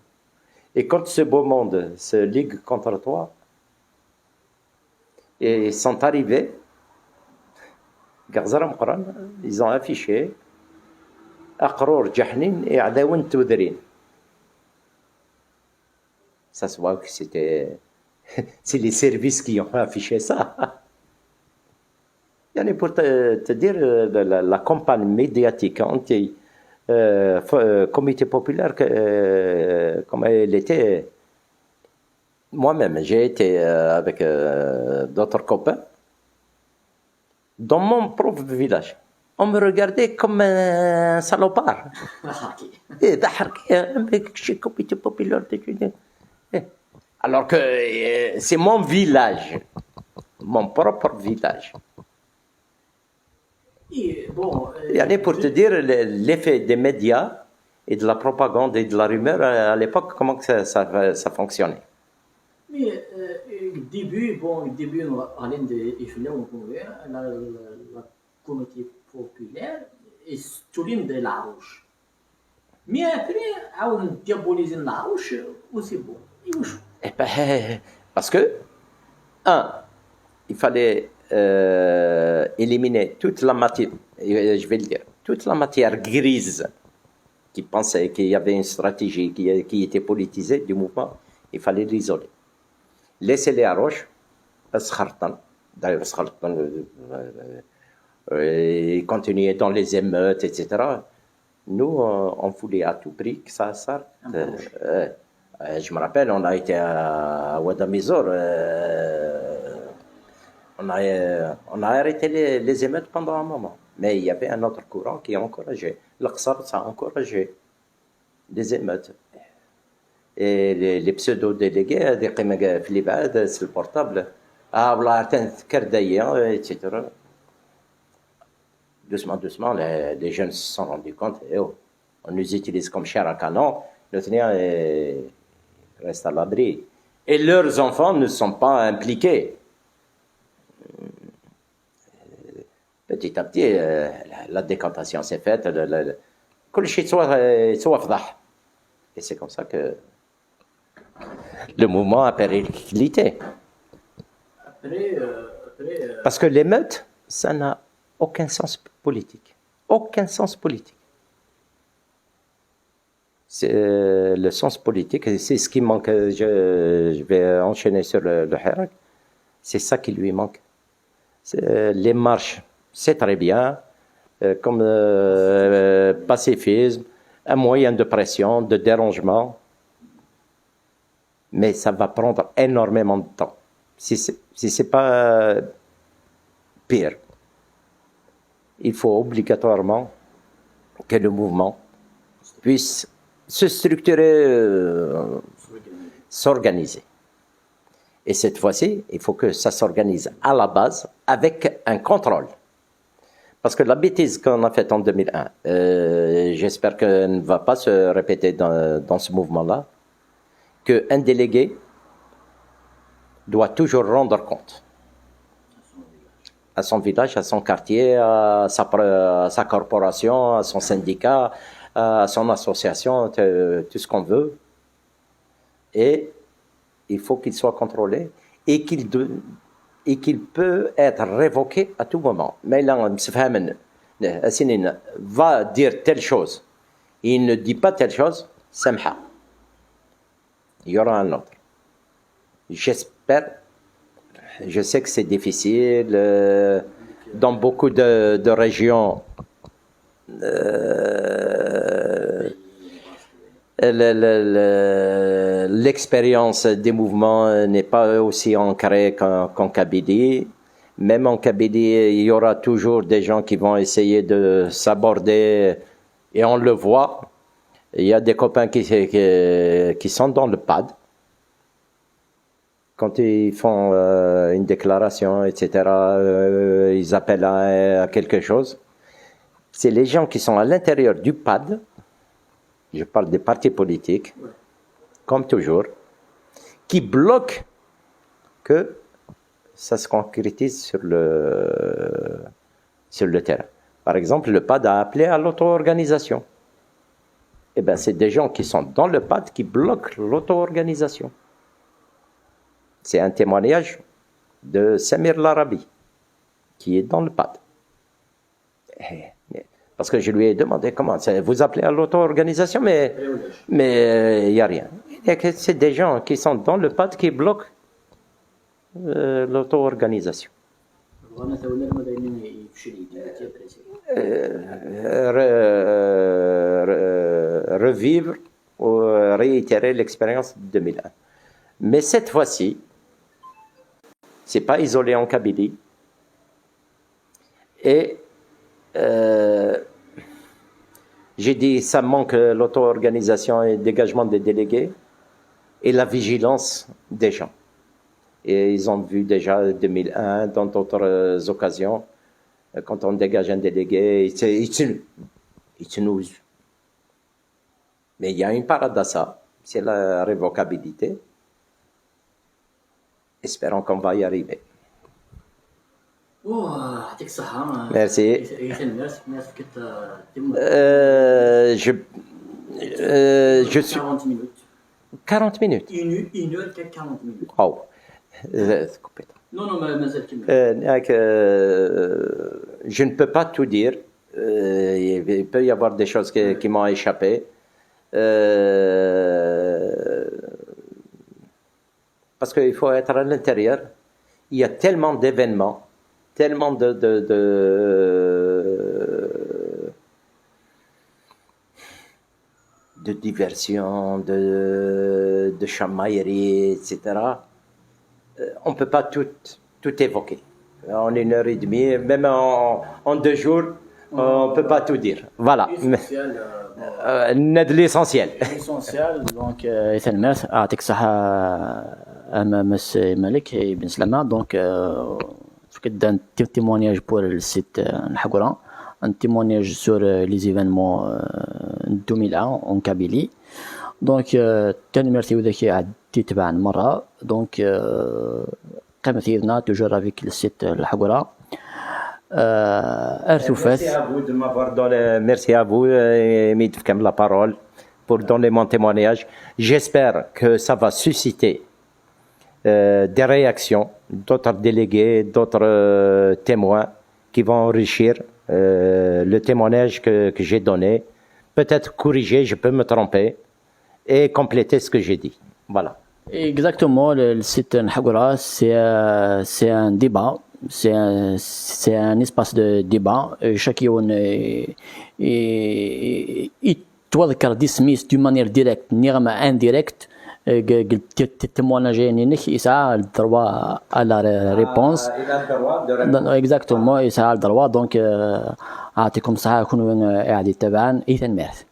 Et quand ce beau monde se ligue contre toi, et ils sont arrivés, ils ont affiché Aqrour Jahnin et Adaoun Toudrin. Ça se voit que c'est les services qui ont affiché ça. Pour te dire la campagne médiatique anti-comité populaire, comme elle était. Moi-même, j'ai été avec d'autres copains. Dans mon propre village, on me regardait comme un salopard. Eh, mec, je suis comité populaire. Alors que c'est mon village, mon propre village. Et bon, Et allez, pour te dire l'effet des médias et de la propagande et de la rumeur à l'époque, comment que ça fonctionnait. mais au début, on parlait de la communauté populaire et souligne de la Roche. Mais après, on diabolise la Roche aussi bon. Eh ben, parce que, il fallait éliminer toute la matière, je vais le dire, toute la matière grise qui pensait qu'il y avait une stratégie qui était politisée du mouvement, il fallait l'isoler. Laissez-les à Roche, d'ailleurs, ils continuaient dans les émeutes, etc. Nous, on voulait à tout prix que ça s'arrête. Je me rappelle, on a été à Ouadamizor, on a arrêté les émeutes pendant un moment. Mais il y avait un autre courant qui a encouragé. L'Aqsar, ça a encouragé les émeutes. Et les pseudo-délégués, des Qimag Filibad, c'est le portable. Ah, voilà, etc. Doucement, doucement, les jeunes se sont rendus compte. On nous utilise comme chair à canon. Nous restent à l'abri. Et leurs enfants ne sont pas impliqués. Petit à petit, la décantation s'est faite. Et c'est comme ça que le mouvement a périclité. Parce que l'émeute, ça n'a aucun sens politique. Aucun sens politique. C'est le sens politique, c'est ce qui manque. Je vais enchaîner sur le Hirak. C'est ça qui lui manque. Les marches, c'est très bien, comme pacifisme, un moyen de pression, de dérangement, mais ça va prendre énormément de temps. Si c'est pas pire, il faut obligatoirement que le mouvement puisse se structurer, s'organiser. Et cette fois-ci, il faut que ça s'organise à la base avec un contrôle. Parce que la bêtise qu'on a faite en 2001, j'espère qu'elle ne va pas se répéter dans ce mouvement-là, qu'un délégué doit toujours rendre compte à son village, à son quartier, à sa corporation, à son syndicat, à son association, tout ce qu'on veut. Et il faut qu'il soit contrôlé et qu'il peut être révoqué à tout moment. Mais là, Assinine va dire telle chose, il ne dit pas telle chose, samha. Il y aura un autre. J'espère, je sais que c'est difficile, dans beaucoup de régions, l'expérience des mouvements n'est pas aussi ancrée qu'en Kabylie. Même en Kabylie, il y aura toujours des gens qui vont essayer de s'aborder, et on le voit. Il y a des copains qui sont dans le PAD. Quand ils font une déclaration, etc., ils appellent à quelque chose. C'est les gens qui sont à l'intérieur du PAD, je parle des partis politiques, comme toujours, qui bloquent que ça se concrétise sur le terrain. Par exemple, le PAD a appelé à l'auto-organisation. Eh bien, c'est des gens qui sont dans le PAD qui bloquent l'auto-organisation. C'est un témoignage de Samir Larabi, qui est dans le PAD. Parce que je lui ai demandé comment, vous appelez à l'auto-organisation, mais il n'y a rien. C'est des gens qui sont dans le PAD qui bloquent l'auto-organisation. Revivre ou réitérer l'expérience de 2001. Mais cette fois-ci, c'est pas isolé en Kabylie. Et j'ai dit, ça manque l'auto-organisation et le dégagement des délégués et la vigilance des gens. Et ils ont vu déjà 2001, dans d'autres occasions, quand on dégage un délégué, il se nous. Mais il y a une parade à ça, c'est la révocabilité. Espérons qu'on va y arriver. يعطيك الصحة. Merci. Merci que Je suis 40 minutes. 40 minutes. Une heure, 40 minutes. Oh. Non, مازال كمل. Je ne peux pas tout dire. Il peut y avoir des choses qui m'ont échappé. Parce qu'il faut être à l'intérieur. Il y a tellement d'événements, tellement de diversion, de chamaillerie, etc. On ne peut pas tout évoquer. En 1 heure et demie, même en 2 jours, on ne peut pas tout dire. Voilà. L'essentiel. L'essentiel, donc, إذا المرث أعطيك الصحة مس مالك بن سلامة. Donc, فكرت un témoignage pour le site الحقورة, un témoignage sur les événements 2001 en Kabylie. Donc, تاني مرتي وذاك عدي تبع مرة. Donc, قيمة سيدنا toujours avec le site الحقورة. Merci à vous de m'avoir donné, merci à vous, mis la parole pour donner mon témoignage. J'espère que ça va susciter des réactions d'autres délégués, d'autres témoins qui vont enrichir le témoignage que j'ai donné. Peut-être corriger, je peux me tromper et compléter ce que j'ai dit. Voilà. Exactement, le site Nhagora, c'est un débat. C'est un espace de débat. Chacun يتوذكر dismiss d'une manière directe, نغمة indirecte. التموانج نينك يسعى الدروا على ريبونس. Exactement, يسعى الدروا. دونك أعطيكم الصحة كونوا قاعدين تبعا إيثان ميرث.